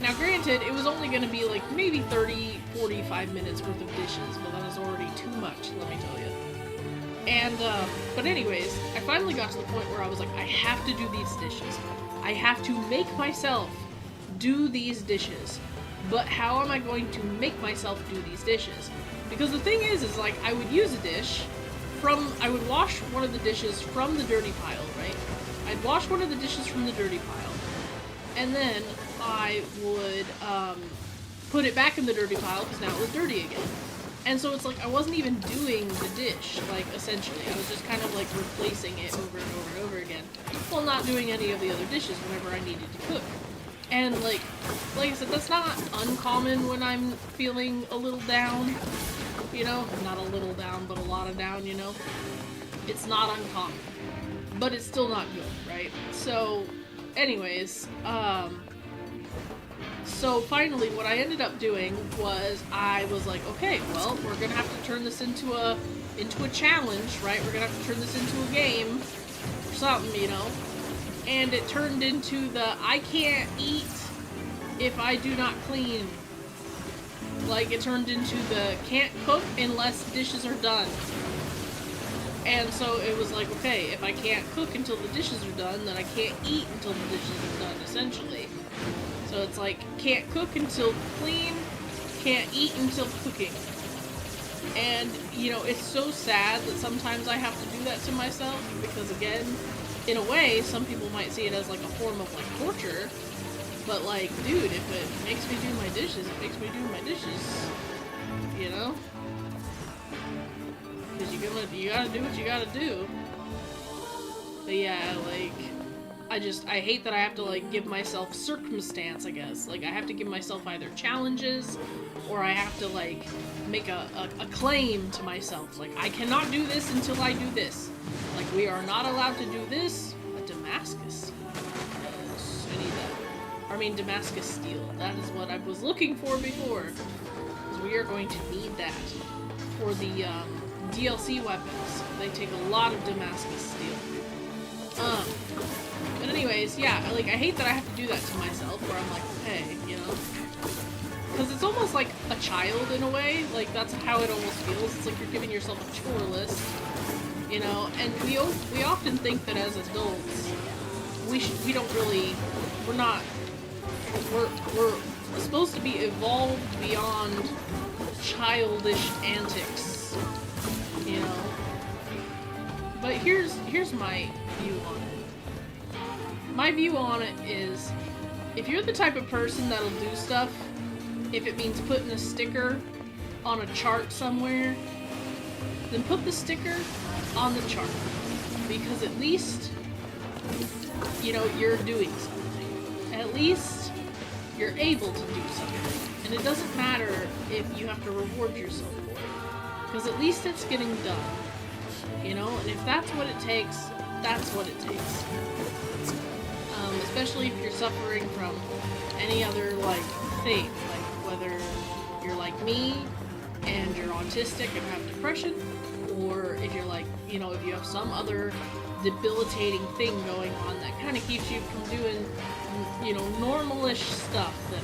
Now granted, it was only going to be like maybe 30, 45 minutes worth of dishes, but that is already too much, let me tell you. And, but anyways, I finally got to the point where I was like, I have to do these dishes. I have to make myself do these dishes. But how am I going to make myself do these dishes? Because the thing is like, I would use a dish I would wash one of the dishes from the dirty pile, right? I'd wash one of the dishes from the dirty pile, and then I would, put it back in the dirty pile, because now it was dirty again. And so it's like, I wasn't even doing the dish, like, essentially. I was just kind of, like, replacing it over and over and over again, while not doing any of the other dishes whenever I needed to cook. And, like I said, that's not uncommon when I'm feeling a little down, you know? Not a little down, but a lot of down, you know? It's not uncommon. But it's still not good, right? So, anyways, so finally what I ended up doing was I was like, okay, well, we're gonna have to turn this into a challenge, right? We're gonna have to turn this into a game or something, you know? And it turned into the I can't eat if I do not clean. Like, it turned into the can't cook unless dishes are done. And so it was like, okay, if I can't cook until the dishes are done, then I can't eat until the dishes are done, essentially. So it's like, can't cook until clean, can't eat until cooking. And, you know, it's so sad that sometimes I have to do that to myself, because again, in a way, some people might see it as like a form of like torture, but like, dude, if it makes me do my dishes, it makes me do my dishes, you know? Because you gotta do what you gotta do. But yeah, like, I hate that I have to, like, give myself circumstance, I guess. Like, I have to give myself either challenges, or I have to, like, make a claim to myself. Like, I cannot do this until I do this. Like, we are not allowed to do this. A Damascus. Yes, I need that. I mean, Damascus steel. That is what I was looking for before. Because we are going to need that for the, DLC weapons. They take a lot of Damascus steel. But anyways, yeah, like, I hate that I have to do that to myself, where I'm like, hey, you know? Because it's almost like a child, in a way. Like, that's how it almost feels. It's like you're giving yourself a chore list, you know? And we often think that as adults, we don't really, we're supposed to be evolved beyond childish antics, you know? But here's my view on it. My view on it is, if you're the type of person that'll do stuff, if it means putting a sticker on a chart somewhere, then put the sticker on the chart. Because at least, you know, you're doing something. At least you're able to do something. And it doesn't matter if you have to reward yourself for it. Because at least it's getting done. You know, and if that's what it takes, that's what it takes. Especially if you're suffering from any other, like, thing. Like, whether you're like me, and you're autistic and have depression, or if you're like, you know, if you have some other debilitating thing going on that kind of keeps you from doing, you know, normalish stuff that,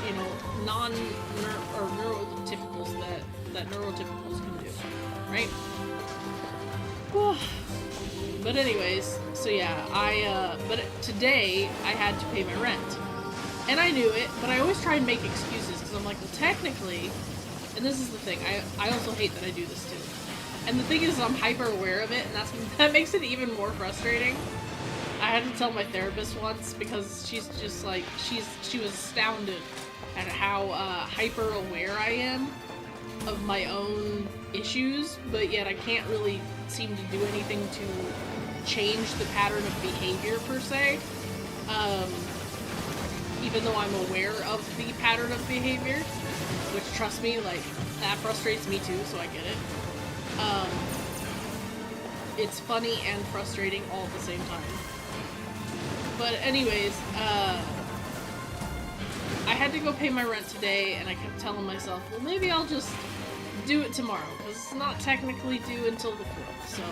you know, neurotypicals that neurotypicals can do, right? But anyways, so yeah, but today I had to pay my rent. And I knew it, but I always try and make excuses, because I'm like, well, technically, and this is the thing, I also hate that I do this too. And the thing is, I'm hyper aware of it, and that makes it even more frustrating. I had to tell my therapist once, because she's just like, she was astounded at how hyper aware I am of my own issues, but yet I can't really seem to do anything to change the pattern of behavior per se. Even though I'm aware of the pattern of behavior, which, trust me, like, that frustrates me too, so I get it. It's funny and frustrating all at the same time. But anyways, I had to go pay my rent today, and I kept telling myself, well, maybe I'll just do it tomorrow, because it's not technically due until the 4th, so,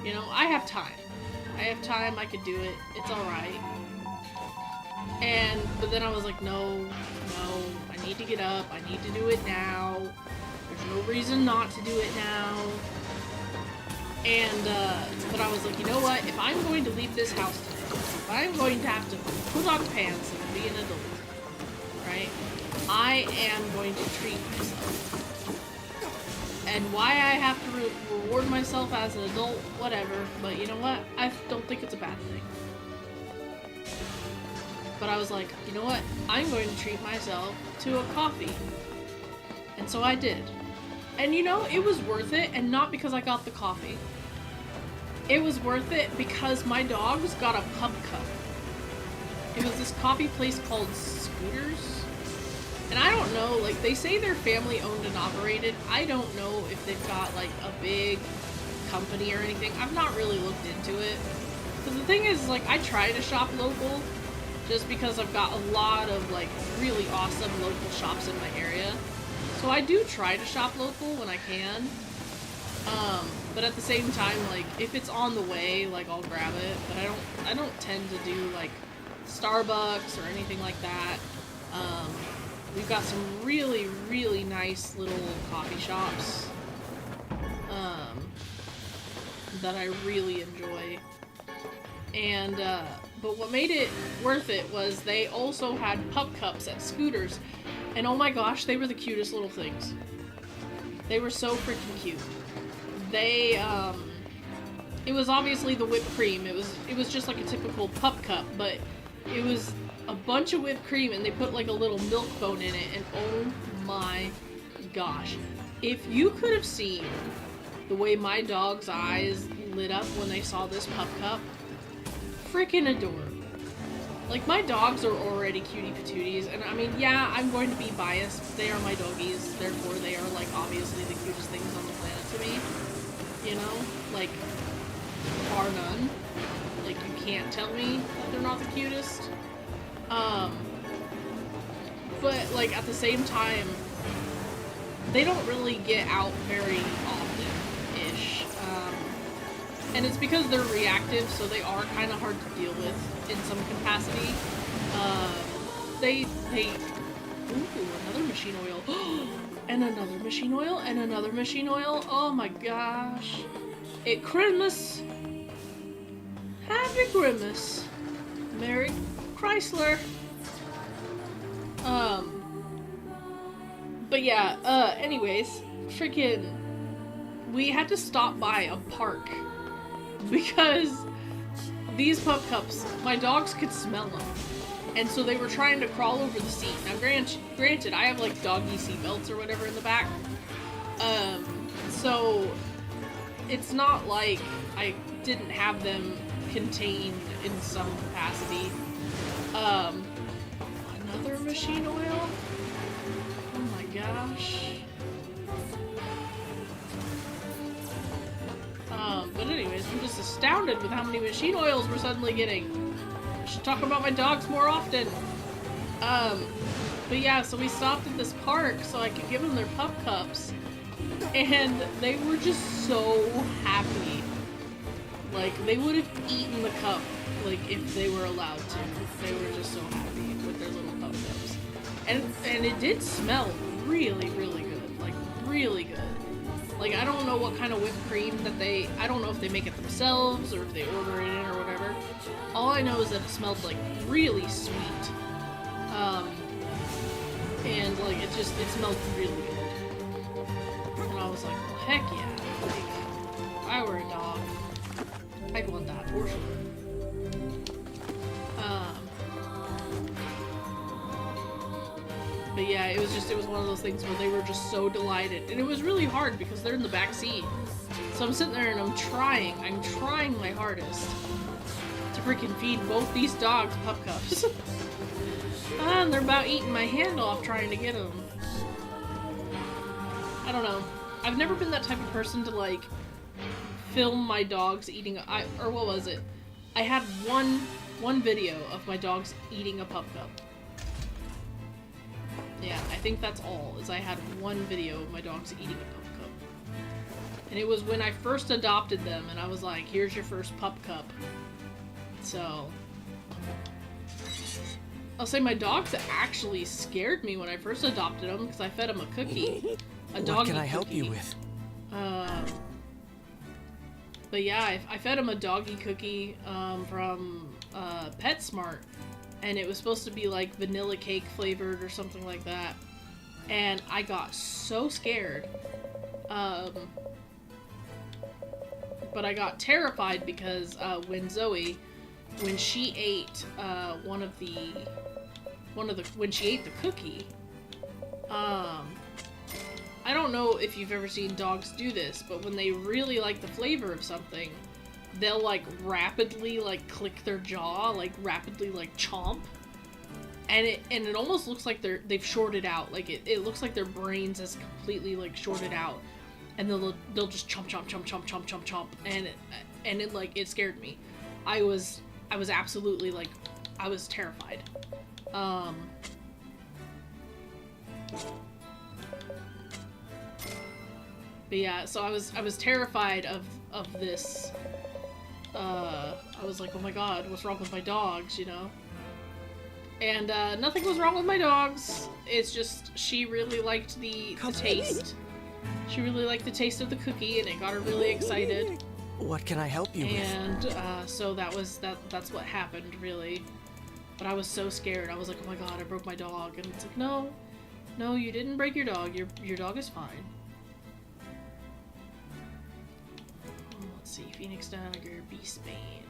you know, I have time. I could do it, it's alright. But then I was like, no, I need to get up, I need to do it now. There's no reason not to do it now. But I was like, you know what, if I'm going to leave this house today, if I'm going to have to put on pants and be an adult, right, I am going to treat myself. And why I have to reward myself as an adult, whatever, but you know what, I don't think it's a bad thing. But I was like, you know what, I'm going to treat myself to a coffee. And so I did. And you know, it was worth it, and not because I got the coffee. It was worth it because my dogs got a pub cup. It was this coffee place called Scooters. And I don't know, like, they say they're family owned and operated. I don't know if they've got, like, a big company or anything. I've not really looked into it. Because the thing is, like, I try to shop local, just because I've got a lot of, like, really awesome local shops in my area. So I do try to shop local when I can. But at the same time, like, if it's on the way, like, I'll grab it. But I don't tend to do, like, Starbucks or anything like that. We've got some really, really nice little coffee shops that I really enjoy. And, but what made it worth it was they also had pup cups at Scooters. And oh my gosh, they were the cutest little things. They were so freaking cute. They, it was obviously the whipped cream. It was just like a typical pup cup, but it was a bunch of whipped cream, and they put like a little milk bone in it, and oh my gosh. If you could have seen the way my dog's eyes lit up when they saw this pup cup, freaking adorable. Like, my dogs are already cutie patooties, and I mean, yeah, I'm going to be biased. They are my doggies, therefore they are, like, obviously the cutest things on the planet to me. You know? Like, bar none. Like, you can't tell me that they're not the cutest. But, like, at the same time, they don't really get out very often-ish. And it's because they're reactive, so they are kind of hard to deal with in some capacity. Ooh, another machine oil. And another machine oil, and another machine oil. Oh my gosh. It Christmas. Happy Christmas. Merry Chrysler. But yeah, anyways, freaking, we had to stop by a park because these pup cups, my dogs could smell them. And so they were trying to crawl over the seat. Now, granted, I have like doggy seat belts or whatever in the back. So it's not like I didn't have them contained in some capacity. Another machine oil? Oh my gosh. But anyways, I'm just astounded with how many machine oils we're suddenly getting. I should talk about my dogs more often. But yeah, so we stopped at this park so I could give them their pup cups. And they were just so happy. Like, they would have eaten the cup, like, if they were allowed to. They were just so happy with their little pup cups. And it did smell really, really good. Like, really good. Like, I don't know what kind of whipped cream that I don't know if they make it themselves or if they order it in or whatever. All I know is that it smelled, like, really sweet. And, like, it smelled really good. And I was like, well, heck yeah. Like, if I were a dog, I'd want that for sure. But yeah, it was one of those things where they were just so delighted. And it was really hard because they're in the back seat. So I'm sitting there and I'm trying my hardest to freaking feed both these dogs pup cups. And they're about eating my hand off trying to get them. I don't know. I've never been that type of person to, like, film my dogs eating or what was it? I had one video of my dogs eating a pup cup. Yeah, I think that's all, is I had one video of my dogs eating a pup cup. And it was when I first adopted them, and I was like, here's your first pup cup. So I'll say my dogs actually scared me when I first adopted them, because I fed them a cookie. A doggy What can I help cookie. you with? But yeah, I fed him a doggy cookie from PetSmart, and it was supposed to be like vanilla cake flavored or something like that. And I got so scared. But I got terrified because when she ate when she ate the cookie, I don't know if you've ever seen dogs do this, but when they really like the flavor of something, they'll like rapidly like click their jaw, like rapidly like chomp. And it almost looks like they've shorted out. Like it looks like their brains has completely like shorted out. And they'll just chomp chomp chomp chomp chomp chomp chomp, and it like it scared me. I was absolutely like I was terrified. But yeah, so I was terrified of this. I was like, oh my god, what's wrong with my dogs, you know? And nothing was wrong with my dogs. It's just she really liked the taste. She really liked the taste of the cookie, and it got her really excited. What can I help you with? And so that's what happened, really. But I was so scared. I was like, oh my god, I broke my dog. And it's like, no, you didn't break your dog. Your dog is fine. Let's see, Phoenix Dagger, Beastbane.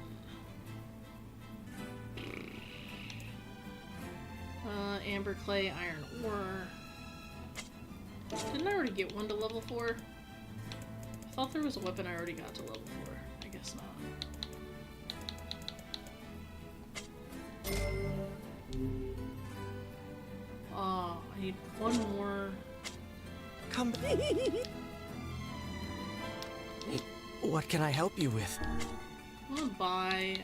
Amber Clay, Iron Ore. Didn't I already get one to level 4? I thought there was a weapon I already got to level 4. I guess not. Oh, I need one more. Come. What can I help you with? I'm gonna buy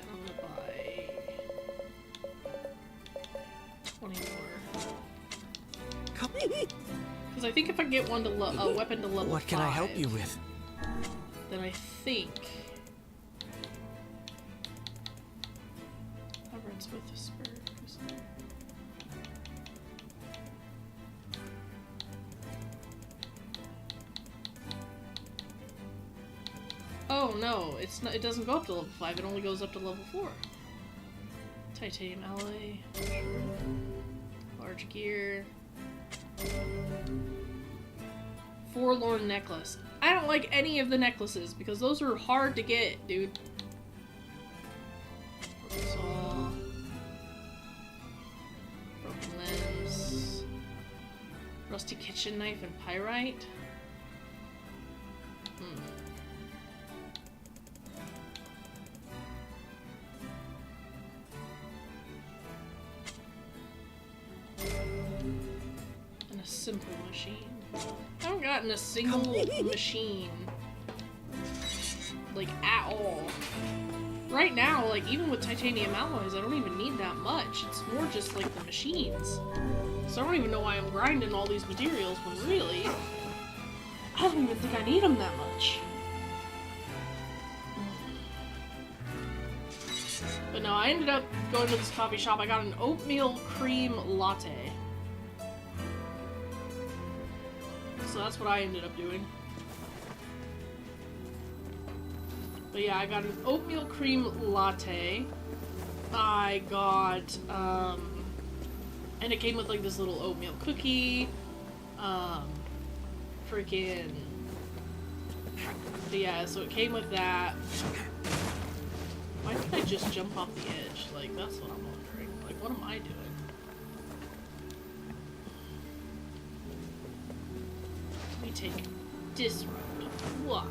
20 more. Come. Because I think if I get one to a weapon to level 5, What can I help you with? then I think Reverence with the Spur. Oh no, it's not. It doesn't go up to level 5. It only goes up to level 4. Titanium alloy, large gear, forlorn necklace. I don't like any of the necklaces because those are hard to get, dude. Saw. Rusty kitchen knife and pyrite. And a simple machine. I haven't gotten a single machine, like, at all. Right now, like, even with titanium alloys, I don't even need that much. It's more just, like, the machines. So I don't even know why I'm grinding all these materials, when really, I don't even think I need them that much. But no, I ended up going to this coffee shop. I got an oatmeal cream latte. So that's what I ended up doing. But yeah, I got an oatmeal cream latte. I got, and it came with like this little oatmeal cookie. Freaking. But yeah, so it came with that. Why did I just jump off the edge? Like, that's what I'm wondering. Like, what am I doing? Let me take this road. Whoa.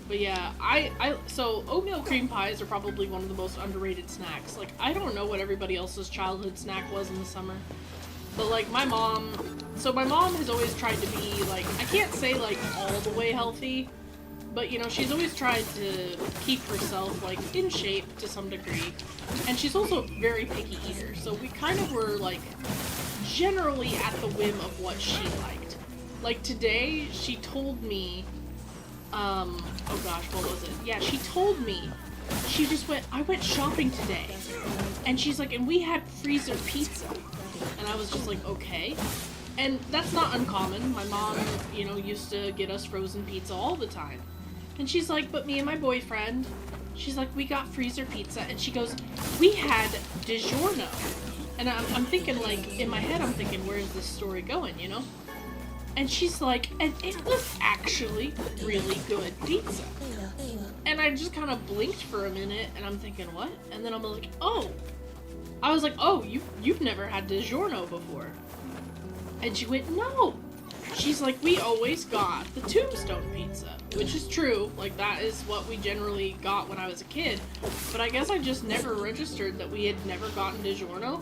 But yeah, so oatmeal cream pies are probably one of the most underrated snacks. Like, I don't know what everybody else's childhood snack was in the summer. But like, my mom has always tried to be, like, I can't say like all the way healthy, but you know, she's always tried to keep herself like in shape to some degree. And she's also a very picky eater, so we kind of were like generally at the whim of what she liked. Like today, she told me, oh gosh, what was it? Yeah, she told me, she just went, I went shopping today. And she's like, and we had freezer pizza. And I was just like, okay. And that's not uncommon. My mom, you know, used to get us frozen pizza all the time. And she's like, but me and my boyfriend, she's like, we got freezer pizza. And she goes, we had DiGiorno. And I'm thinking, like, in my head, I'm thinking, where's this story going, you know? And she's like, and it was actually really good pizza. And I just kind of blinked for a minute, and I'm thinking, what? And then I'm like, oh. I was like, oh, you've never had DiGiorno before. And she went, no. She's like, we always got the Tombstone pizza, which is true. Like, that is what we generally got when I was a kid. But I guess I just never registered that we had never gotten DiGiorno.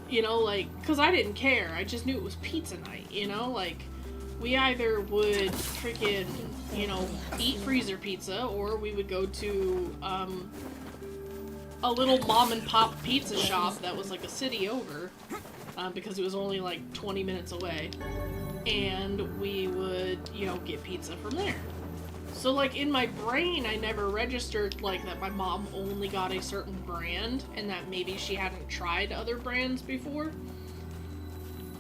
You know, like, because I didn't care. I just knew it was pizza night, you know? Like, we either would freaking, you know, eat freezer pizza, or we would go to, a little mom and pop pizza shop that was like a city over, because it was only like 20 minutes away, and we would, you know, get pizza from there. So like in my brain, I never registered like that my mom only got a certain brand and that maybe she hadn't tried other brands before.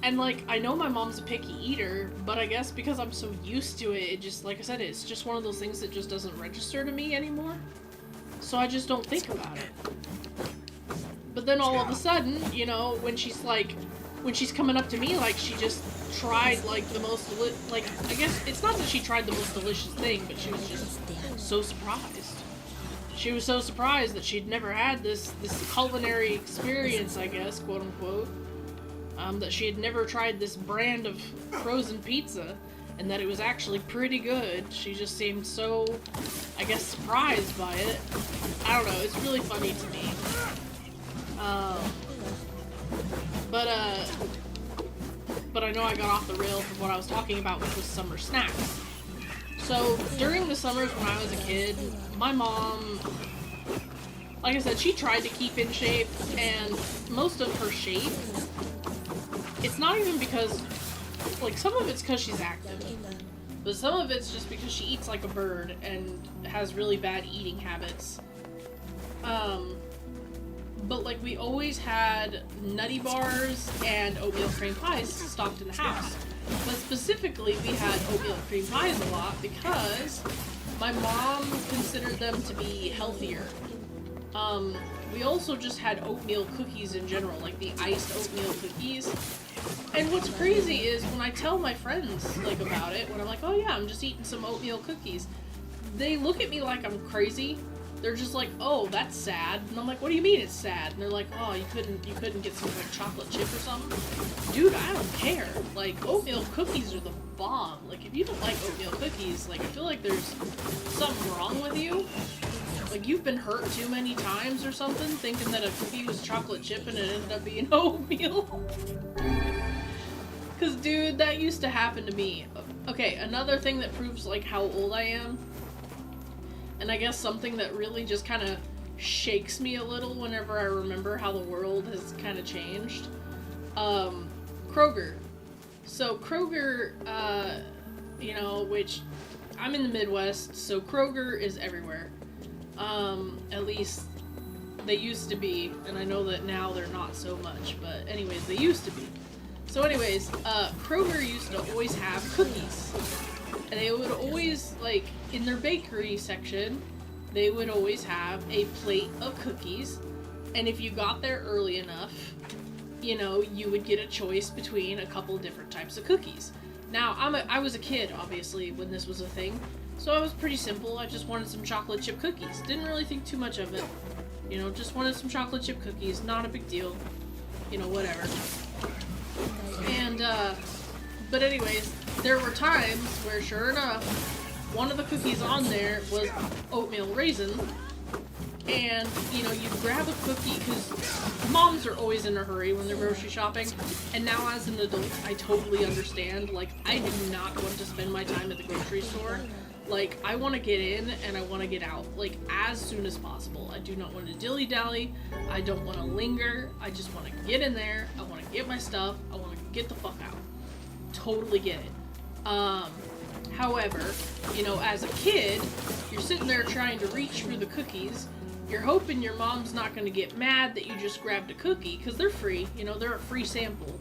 And like, I know my mom's a picky eater, but I guess because I'm so used to it, it just, like I said, it's just one of those things that just doesn't register to me anymore. So I just don't think about it. But then all of a sudden, you know, when she's coming up to me, like, she just tried, like, the most, like, I guess, it's not that she tried the most delicious thing, but she was just so surprised. She was so surprised that she'd never had this culinary experience, I guess, quote unquote. That she had never tried this brand of frozen pizza, and that it was actually pretty good. She just seemed so, I guess, surprised by it. I don't know, it's really funny to me. But I know I got off the rail from what I was talking about, which was summer snacks. So, during the summers when I was a kid, my mom, like I said, she tried to keep in shape, and most of her shape, it's not even because, like, some of it's because she's active, but some of it's just because she eats like a bird and has really bad eating habits. But like, we always had nutty bars and oatmeal cream pies stocked in the house. But specifically, we had oatmeal cream pies a lot because my mom considered them to be healthier. We also just had oatmeal cookies in general, like the iced oatmeal cookies. And what's crazy is when I tell my friends, like, about it, when I'm like, oh yeah, I'm just eating some oatmeal cookies, they look at me like I'm crazy, they're just like, oh, that's sad. And I'm like, what do you mean it's sad? And they're like, oh, you couldn't get some like chocolate chip or something? Dude, I don't care. Like, oatmeal cookies are the bomb. Like, if you don't like oatmeal cookies, like, I feel like there's something wrong with you. Like, you've been hurt too many times or something, thinking that a cookie was chocolate chip and it ended up being oatmeal. Cause, dude, that used to happen to me. Okay, another thing that proves, like, how old I am, and I guess something that really just kind of shakes me a little whenever I remember how the world has kind of changed. Kroger. So Kroger, you know, which I'm in the Midwest, so Kroger is everywhere. At least they used to be, and I know that now they're not so much, but anyways, they used to be. So anyways, Kroger used to always have cookies. And they would always, like, in their bakery section, they would always have a plate of cookies. And if you got there early enough, you know, you would get a choice between a couple different types of cookies. Now, I was a kid, obviously, when this was a thing. So it was pretty simple. I just wanted some chocolate chip cookies. Didn't really think too much of it. You know, just wanted some chocolate chip cookies. Not a big deal. You know, whatever. And, but anyways, there were times where, sure enough, one of the cookies on there was oatmeal raisin. And, you know, you grab a cookie, because moms are always in a hurry when they're grocery shopping. And now as an adult, I totally understand. Like, I do not want to spend my time at the grocery store. Like, I want to get in and I want to get out, like, as soon as possible. I do not want to dilly-dally. I don't want to linger. I just want to get in there. I want to get my stuff. I want to get the fuck out. Totally get it. However, you know, as a kid, you're sitting there trying to reach for the cookies. You're hoping your mom's not going to get mad that you just grabbed a cookie, because they're free. You know, they're a free sample.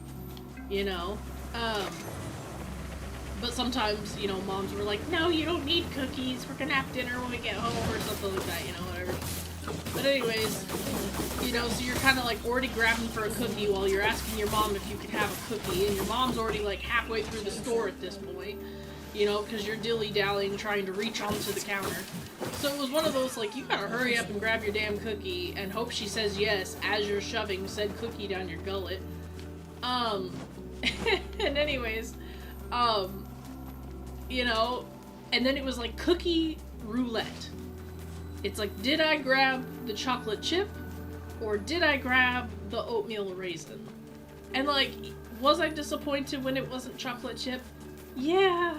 You know? But sometimes, you know, moms were like, no, you don't need cookies. We're gonna have dinner when we get home, or something like that, you know, whatever. But anyways, you know, so you're kind of like already grabbing for a cookie while you're asking your mom if you could have a cookie, and your mom's already like halfway through the store at this point, you know, because you're dilly-dallying trying to reach onto the counter. So it was one of those, like, you gotta hurry up and grab your damn cookie and hope she says yes as you're shoving said cookie down your gullet. And anyways, you know, and then it was like cookie roulette. It's like, did I grab the chocolate chip or did I grab the oatmeal raisin? And like, was I disappointed when it wasn't chocolate chip? Yeah.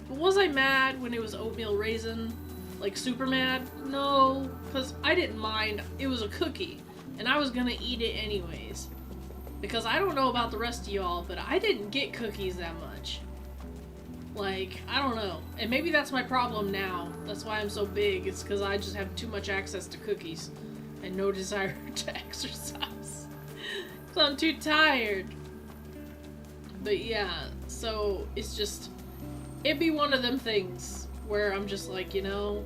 But was I mad when it was oatmeal raisin? Like, super mad? No, because I didn't mind. It was a cookie, and I was gonna eat it anyways. Because I don't know about the rest of y'all, but I didn't get cookies that much. Like, I don't know. And maybe that's my problem now. That's why I'm so big. It's because I just have too much access to cookies and no desire to exercise. Because I'm too tired. But yeah, so it's just, it'd be one of them things where I'm just like, you know,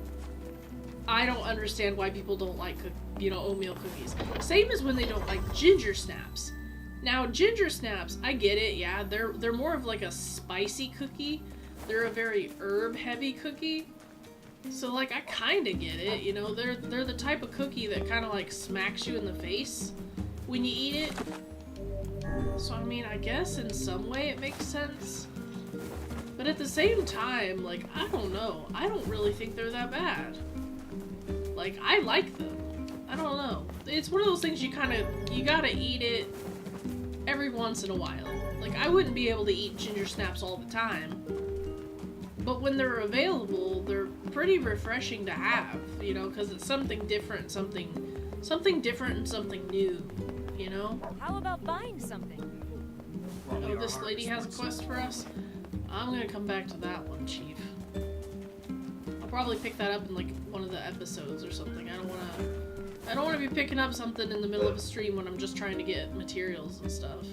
I don't understand why people don't like, you know, oatmeal cookies. Same as when they don't like ginger snaps. Now, ginger snaps, I get it, yeah, they're more of like a spicy cookie. They're a very herb-heavy cookie. So, like, I kind of get it, you know, they're the type of cookie that kind of, like, smacks you in the face when you eat it. So, I mean, I guess in some way it makes sense. But at the same time, like, I don't know. I don't really think they're that bad. Like, I like them. I don't know. It's one of those things you gotta eat it every once in a while. Like, I wouldn't be able to eat ginger snaps all the time. But when they're available, they're pretty refreshing to have, you know, because it's something different, something different and something new, you know? How about buying something? Oh, this lady has a quest for us? I'm gonna come back to that one, Chief. I'll probably pick that up in, like, one of the episodes or something. I don't wanna be picking up something in the middle of a stream when I'm just trying to get materials and stuff.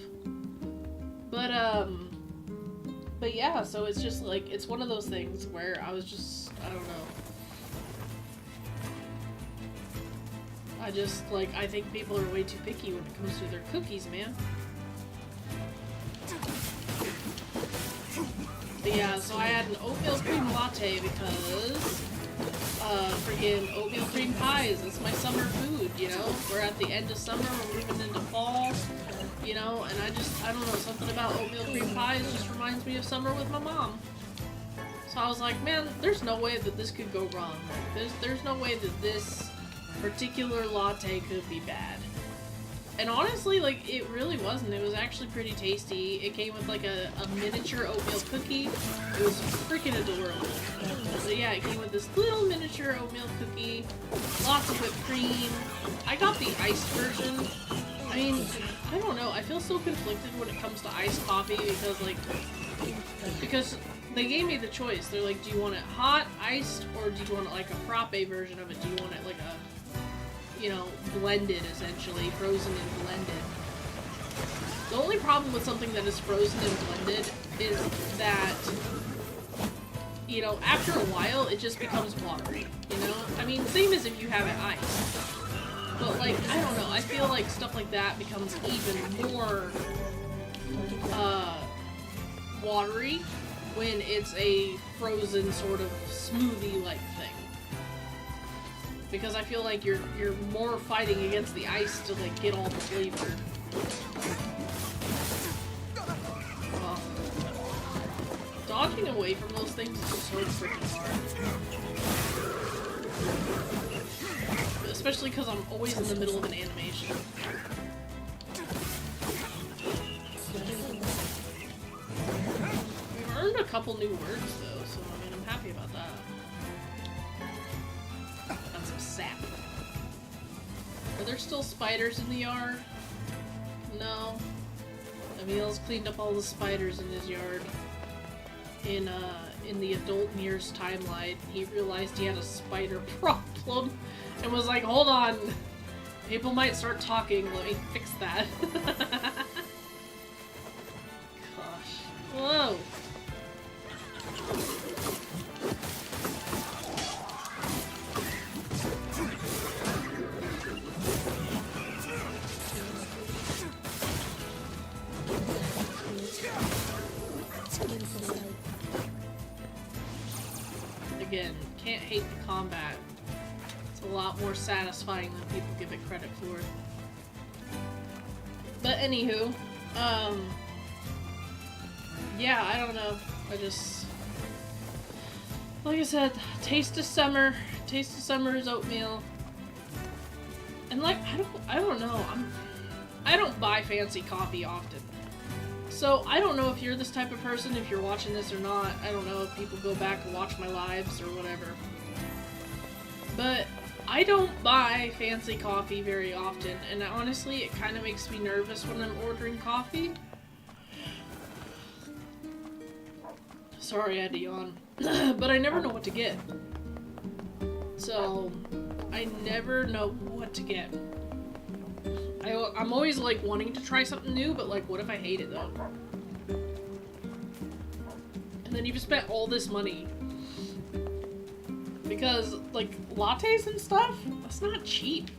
But yeah, so it's just like, it's one of those things where I was just, I don't know. I just, like, I think people are way too picky when it comes to their cookies, man. But yeah, so I had an oatmeal cream latte because freaking oatmeal cream pies. It's my summer food, you know? We're at the end of summer, we're moving into fall, you know? And I don't know, something about oatmeal cream pies just reminds me of summer with my mom. So I was like, man, there's no way that this could go wrong. Like, there's no way that this particular latte could be bad. And honestly, like, it really wasn't. It was actually pretty tasty. It came with, like, a miniature oatmeal cookie. It was freaking adorable. So yeah, it came with this little miniature oatmeal cookie, lots of whipped cream. I got the iced version. I mean, I don't know. I feel so conflicted when it comes to iced coffee because they gave me the choice. They're like, do you want it hot, iced, or do you want it like a frappe version of it? Do you want it like a, you know, blended, essentially, frozen and blended? The only problem with something that is frozen and blended is that, you know, after a while, it just becomes watery, you know? I mean, same as if you have it iced. But, like, I don't know, I feel like stuff like that becomes even more, watery when it's a frozen sort of smoothie-like thing. Because I feel like you're more fighting against the ice to, like, get all the flavor. Dodging away from those things is so freaking hard. Especially because I'm always in the middle of an animation. We've earned a couple new words though, so I mean, I'm happy about that. Got some sap. Are there still spiders in the yard? No. Emil's cleaned up all the spiders in his yard. In the adult NieR's timeline, he realized he had a spider problem and was like, hold on, people might start talking, let me fix that. Gosh. Whoa. Again, can't hate the combat. It's a lot more satisfying than people give it credit for. But anywho, yeah, I don't know. I just, like I said, taste of summer. Taste of summer is oatmeal. And like, I don't know. I don't buy fancy coffee often. So, I don't know if you're this type of person, if you're watching this or not. I don't know if people go back and watch my lives or whatever. But I don't buy fancy coffee very often, and honestly, it kind of makes me nervous when I'm ordering coffee. Sorry, I had to yawn. But I never know what to get. So, I never know what to get. I'm always, like, wanting to try something new, but, like, what if I hate it, though? And then you've spent all this money. Because, like, lattes and stuff, that's not cheap.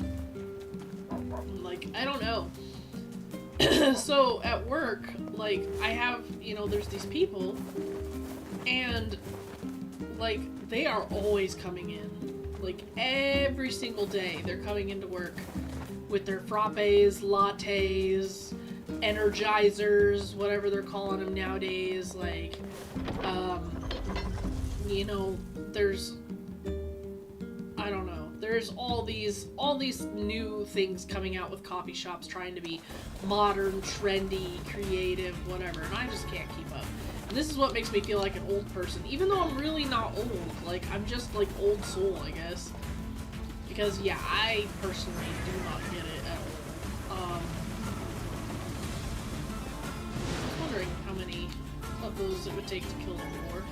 Like, I don't know. So, at work, like, I have, you know, there's these people, and, like, they are always coming in. Like, every single day, they're coming into work with their frappes, lattes, energizers, whatever they're calling them nowadays. Like, you know, there's, I don't know, there's all these new things coming out with coffee shops trying to be modern, trendy, creative, whatever, and I just can't keep up. And this is what makes me feel like an old person, even though I'm really not old. Like, I'm just, like, old soul, I guess. Because, yeah, I personally do not get it at all. I was wondering how many of those it would take to kill them more.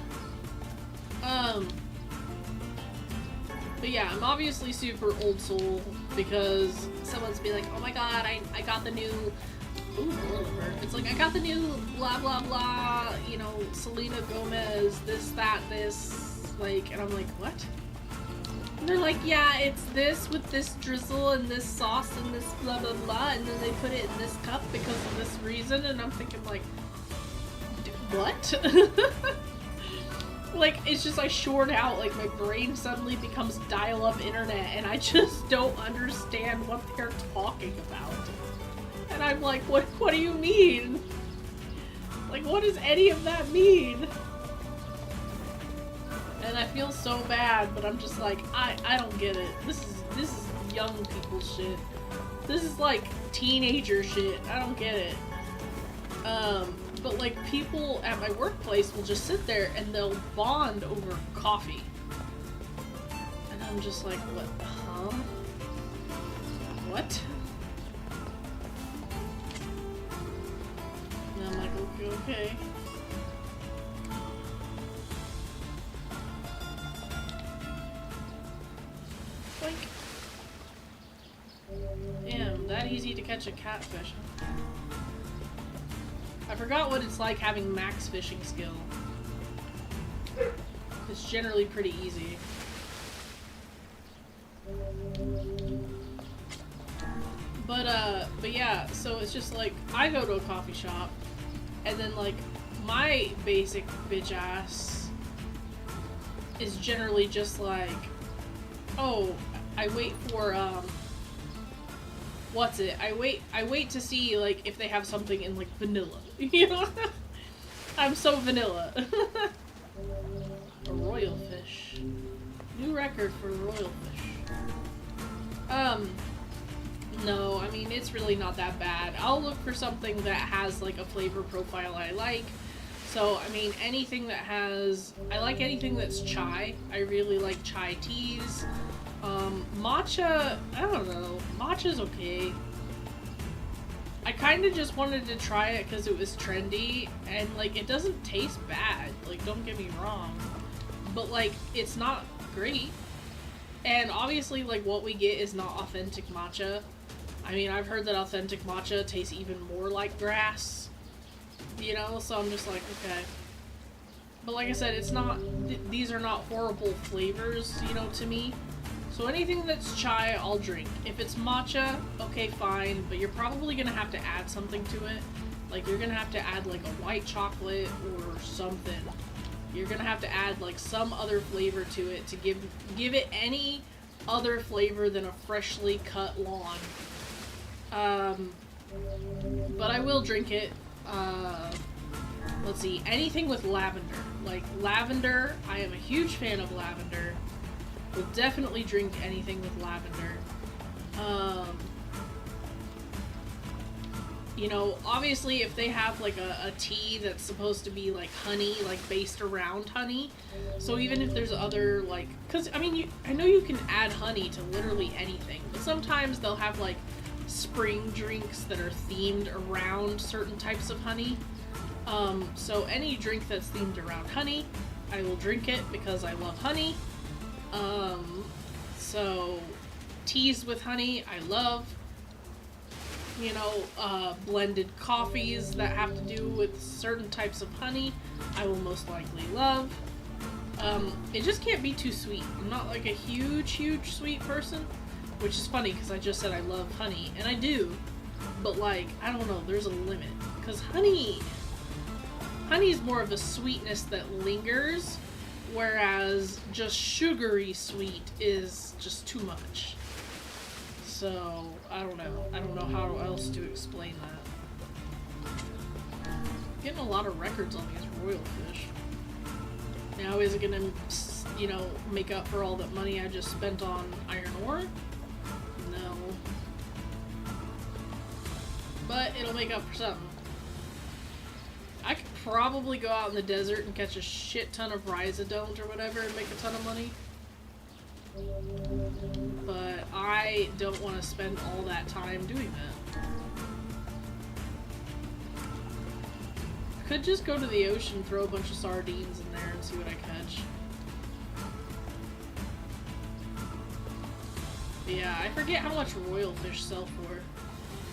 But yeah, I'm obviously super old soul because someone's be like, oh my god, I got the new... Ooh, it's like, I got the new blah blah blah, you know, Selena Gomez, this, that, this, like, and I'm like, what? And they're like, yeah, it's this with this drizzle and this sauce and this blah blah blah, and then they put it in this cup because of this reason, and I'm thinking like, what? Like, it's just I short out, like my brain suddenly becomes dial-up internet and I just don't understand what they're talking about. And I'm like, what do you mean? Like, what does any of that mean? And I feel so bad, but I'm just like, I don't get it. This is young people shit. This is like teenager shit. I don't get it. But like people at my workplace will just sit there and they'll bond over coffee. And I'm just like, what? Huh? What? And I'm like, okay. Like, damn, that easy to catch a catfish. I forgot what it's like having max fishing skill. It's generally pretty easy. But yeah, so it's just like, I go to a coffee shop, and then like, my basic bitch ass is generally just like, oh, I wait for, what's it? I wait to see, like, if they have something in, like, vanilla. You know? I'm so vanilla. A royal fish. New record for royal fish. No, I mean, it's really not that bad. I'll look for something that has, like, a flavor profile I like. So, I mean, anything that has... I like anything that's chai. I really like chai teas. Matcha, I don't know. Matcha's okay. I kind of just wanted to try it because it was trendy, and, like, it doesn't taste bad. Like, don't get me wrong. But, like, it's not great. And obviously, like, what we get is not authentic matcha. I mean, I've heard that authentic matcha tastes even more like grass. You know? So I'm just like, okay. But like I said, it's not... these are not horrible flavors, you know, to me. So anything that's chai, I'll drink. If it's matcha, okay, fine, but you're probably gonna have to add something to it. Like, you're gonna have to add, like, a white chocolate or something. You're gonna have to add, like, some other flavor to it to give it any other flavor than a freshly cut lawn. But I will drink it. Let's see, anything with lavender. Like, lavender, I am a huge fan of lavender. Will definitely drink anything with lavender. You know, obviously if they have like a tea that's supposed to be like honey, like based around honey, so even if there's other like, cause I mean, I know you can add honey to literally anything, but sometimes they'll have like spring drinks that are themed around certain types of honey. So any drink that's themed around honey, I will drink it because I love honey. So teas with honey, I love. You know, blended coffees that have to do with certain types of honey, I will most likely love. It just can't be too sweet. I'm not like a huge sweet person, which is funny because I just said I love honey, and I do, but like, I don't know, there's a limit, because honey is more of a sweetness that lingers, whereas just sugary sweet is just too much. So, I don't know how else to explain that. Getting a lot of records on these royal fish. Now, is it gonna, you know, make up for all that money I just spent on iron ore? No. But it'll make up for something. I could probably go out in the desert and catch a shit ton of rhizodont or whatever and make a ton of money. But I don't want to spend all that time doing that. I could just go to the ocean, throw a bunch of sardines in there and see what I catch. But yeah, I forget how much royal fish sell for.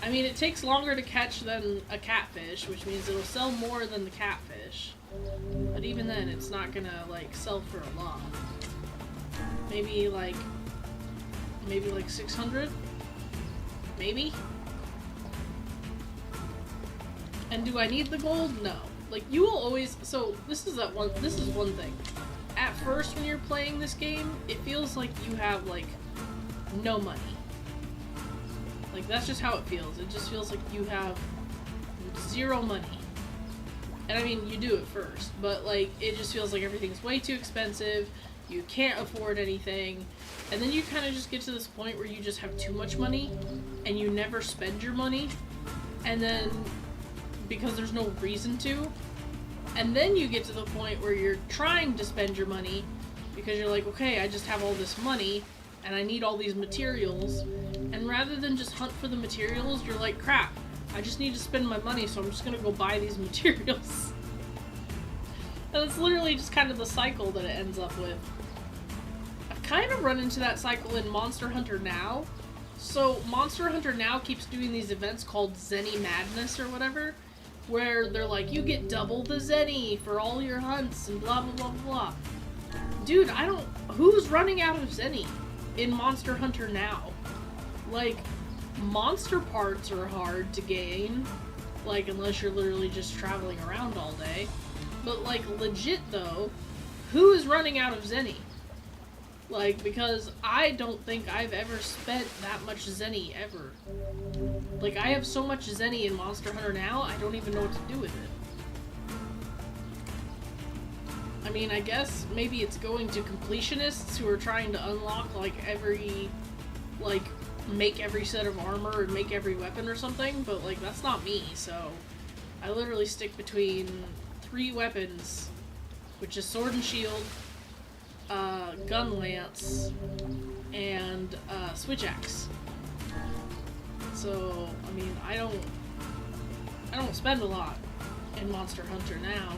I mean, it takes longer to catch than a catfish, which means it'll sell more than the catfish. But even then, it's not gonna, like, sell for a lot. Maybe like 600? Maybe? And do I need the gold? No. Like, you will always, so this is one thing. first when you're playing this game, it feels like you have, like, no money. Like, that's just how it feels. It just feels like you have zero money. And I mean, you do it first, but, like, it just feels like everything's way too expensive, you can't afford anything, and then you kind of just get to this point where you just have too much money, and you never spend your money, and then, because there's no reason to, and then you get to the point where you're trying to spend your money, because you're like, okay, I just have all this money, and I need all these materials, and rather than just hunt for the materials, you're like, crap, I just need to spend my money, so I'm just gonna go buy these materials. And it's literally just kind of the cycle that it ends up with. I've kind of run into that cycle in Monster Hunter Now. So Monster Hunter Now keeps doing these events called Zenny Madness or whatever, where they're like, you get double the Zenny for all your hunts and blah blah blah blah. Dude, who's running out of Zenny in Monster Hunter Now? Like, monster parts are hard to gain, like, unless you're literally just traveling around all day. But, like, legit though, who is running out of Zenny? Like, because I don't think I've ever spent that much Zenny ever. Like, I have so much Zenny in Monster Hunter Now, I don't even know what to do with it. I mean, I guess maybe it's going to completionists who are trying to unlock, like, make every set of armor and make every weapon or something, but, like, that's not me, so I literally stick between 3 weapons, which is Sword and Shield, Gun Lance, and Switch Axe. So, I mean, I don't spend a lot in Monster Hunter Now.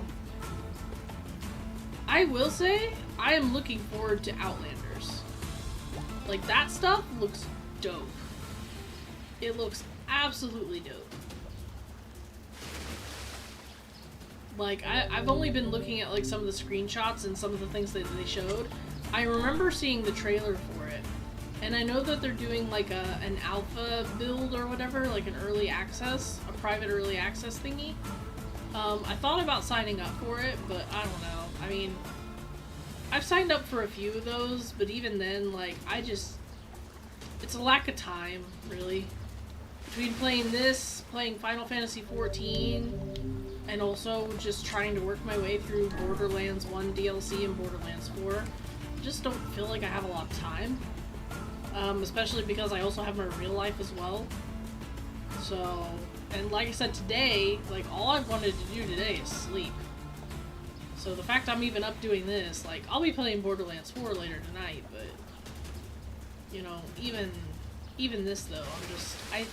I will say, I am looking forward to Outlanders. Like, that stuff looks dope. It looks absolutely dope. Like, I've only been looking at, like, some of the screenshots and some of the things that they showed. I remember seeing the trailer for it. And I know that they're doing, like, an alpha build or whatever, like an early access, a private early access thingy. I thought about signing up for it, but I don't know. I mean, I've signed up for a few of those, but even then, like, it's a lack of time, really. Between playing this, playing Final Fantasy XIV, and also just trying to work my way through Borderlands 1 DLC and Borderlands 4, I just don't feel like I have a lot of time. Especially because I also have my real life as well. So, and like I said today, like, all I wanted to do today is sleep. So the fact I'm even up doing this, like, I'll be playing Borderlands 4 later tonight, but, you know, even this though, I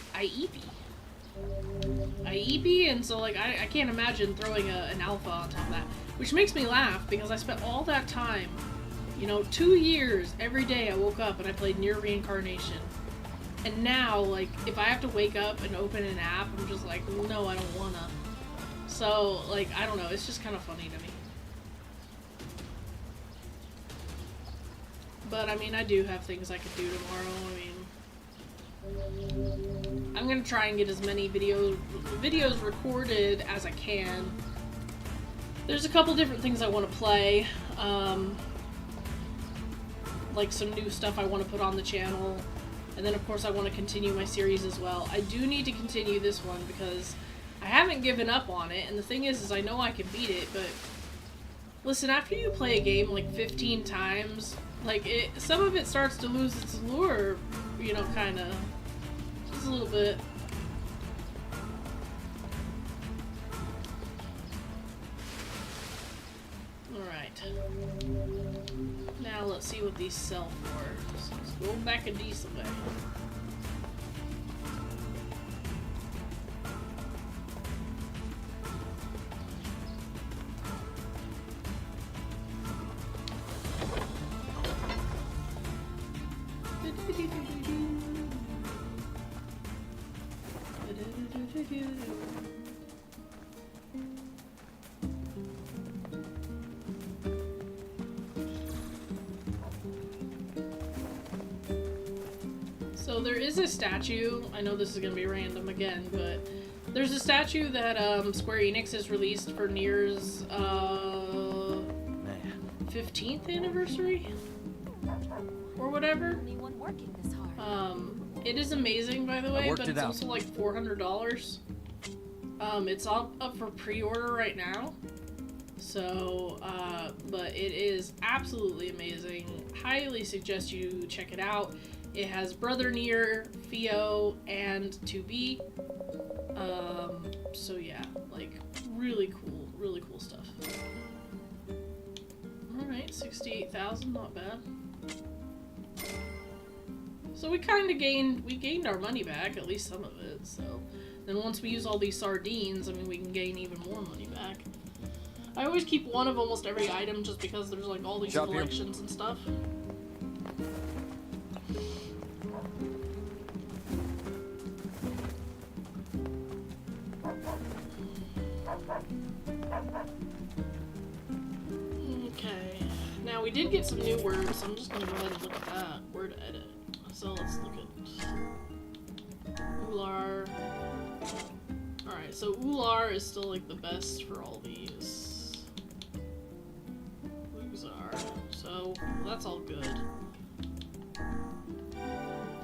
EP, and so, like, I can't imagine throwing an alpha on top of that. Which makes me laugh, because I spent all that time, you know, 2 years, every day I woke up and I played NieR Reincarnation. And now, like, if I have to wake up and open an app, I'm just like, no, I don't wanna. So, like, I don't know, it's just kind of funny to me. But, I mean, I do have things I could do tomorrow. I mean, I'm gonna try and get as many videos recorded as I can. There's a couple different things I want to play. Like some new stuff I want to put on the channel. And then, of course, I want to continue my series as well. I do need to continue this one because I haven't given up on it. And the thing is I know I can beat it, but listen, after you play a game like 15 times, like, some of it starts to lose its allure, you know, kind of. Just a little bit. Alright. Now let's see what these sell for. So let's go back a decent way. So there is a statue, I know this is going to be random again, but there's a statue that Square Enix has released for NieR's 15th anniversary or whatever. Anyone working this hard? It is amazing, by the way, worked but it it's out. also like $400. It's up for pre-order right now. So, but it is absolutely amazing. Highly suggest you check it out. It has Brother NieR, Theo, and 2B. So yeah, like really cool stuff. Alright, 68,000, not bad. So we kind of gained our money back, at least some of it, so. Then once we use all these sardines, I mean, we can gain even more money back. I always keep one of almost every item just because there's like all these Shop here. collections and stuff. Okay, now we did get some new words, so I'm just gonna go ahead and look at that. Word edit. So let's look at Ular. Alright, so Ular is still like the best for all these. Uzar. So that's all good.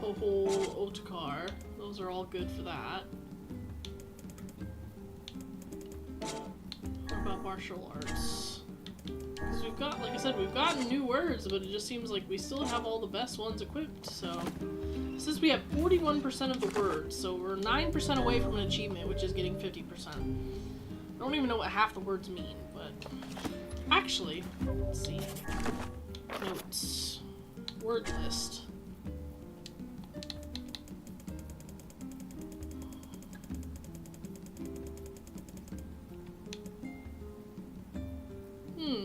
Pohol, Otkar. Those are all good for that. What about martial arts? Because we've got, like I said, we've gotten new words, but it just seems like we still have all the best ones equipped, so. Since we have 41% of the words, so we're 9% away from an achievement, which is getting 50%. I don't even know what half the words mean, but. Actually, let's see. Notes. Word list.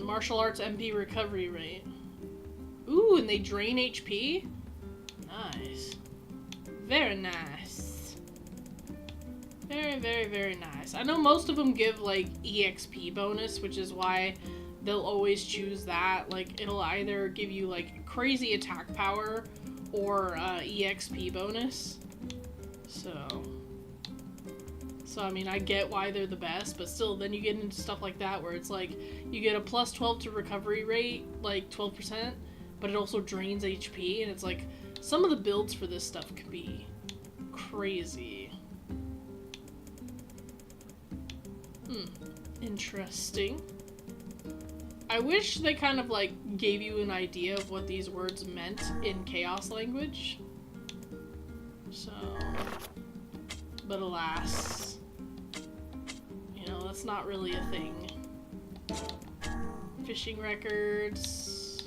Martial arts MP recovery rate. Ooh, and they drain HP? Nice. Very nice. Very nice. I know most of them give, like, EXP bonus, which is why they'll always choose that. Like, it'll either give you, like, crazy attack power or EXP bonus. So, I mean, I get why they're the best, but still, then you get into stuff like that where it's like, you get a plus 12 to recovery rate, like 12%, but it also drains HP, and it's like, some of the builds for this stuff can be crazy. Interesting. I wish they kind of, like, gave you an idea of what these words meant in Chaos language. So, but alas. You know, that's not really a thing. Fishing records.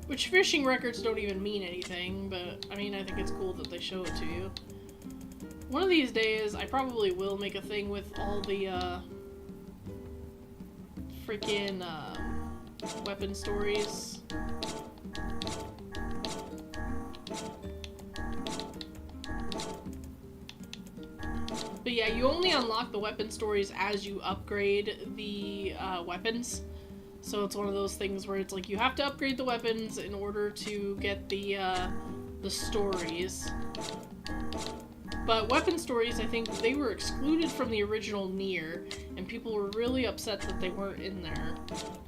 Which fishing records don't even mean anything, but I mean, I think it's cool that they show it to you. One of these days, I probably will make a thing with all the, freaking, weapon stories. But yeah, you only unlock the weapon stories as you upgrade the weapons. So it's one of those things where it's like you have to upgrade the weapons in order to get the stories. But weapon stories, I think they were excluded from the original NieR, and people were really upset that they weren't in there.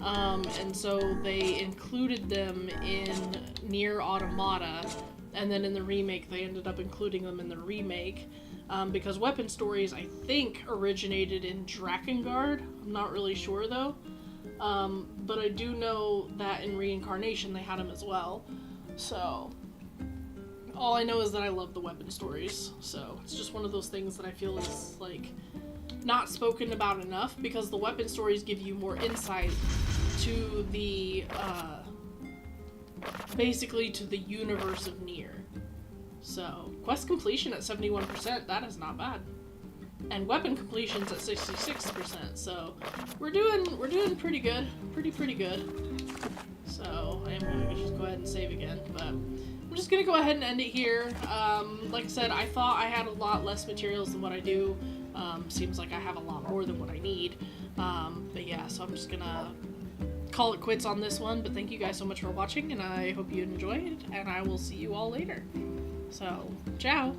And so they included them in NieR Automata, and then in the remake they ended up including them in the remake. Because weapon stories, I think, originated in Drakengard. I'm not really sure, though. But I do know that in Reincarnation they had them as well. So, all I know is that I love the weapon stories. So, it's just one of those things that I feel is, like, not spoken about enough, because the weapon stories give you more insight to the, basically to the universe of NieR. So, quest completion at 71%, that is not bad. And weapon completion's at 66%, so we're doing pretty good. Pretty good. So, I am gonna just go ahead and save again, but I'm just gonna go ahead and end it here. Like I said, I thought I had a lot less materials than what I do. Seems like I have a lot more than what I need. But yeah, so I'm just gonna call it quits on this one, but thank you guys so much for watching, and I hope you enjoyed, and I will see you all later. So, ciao!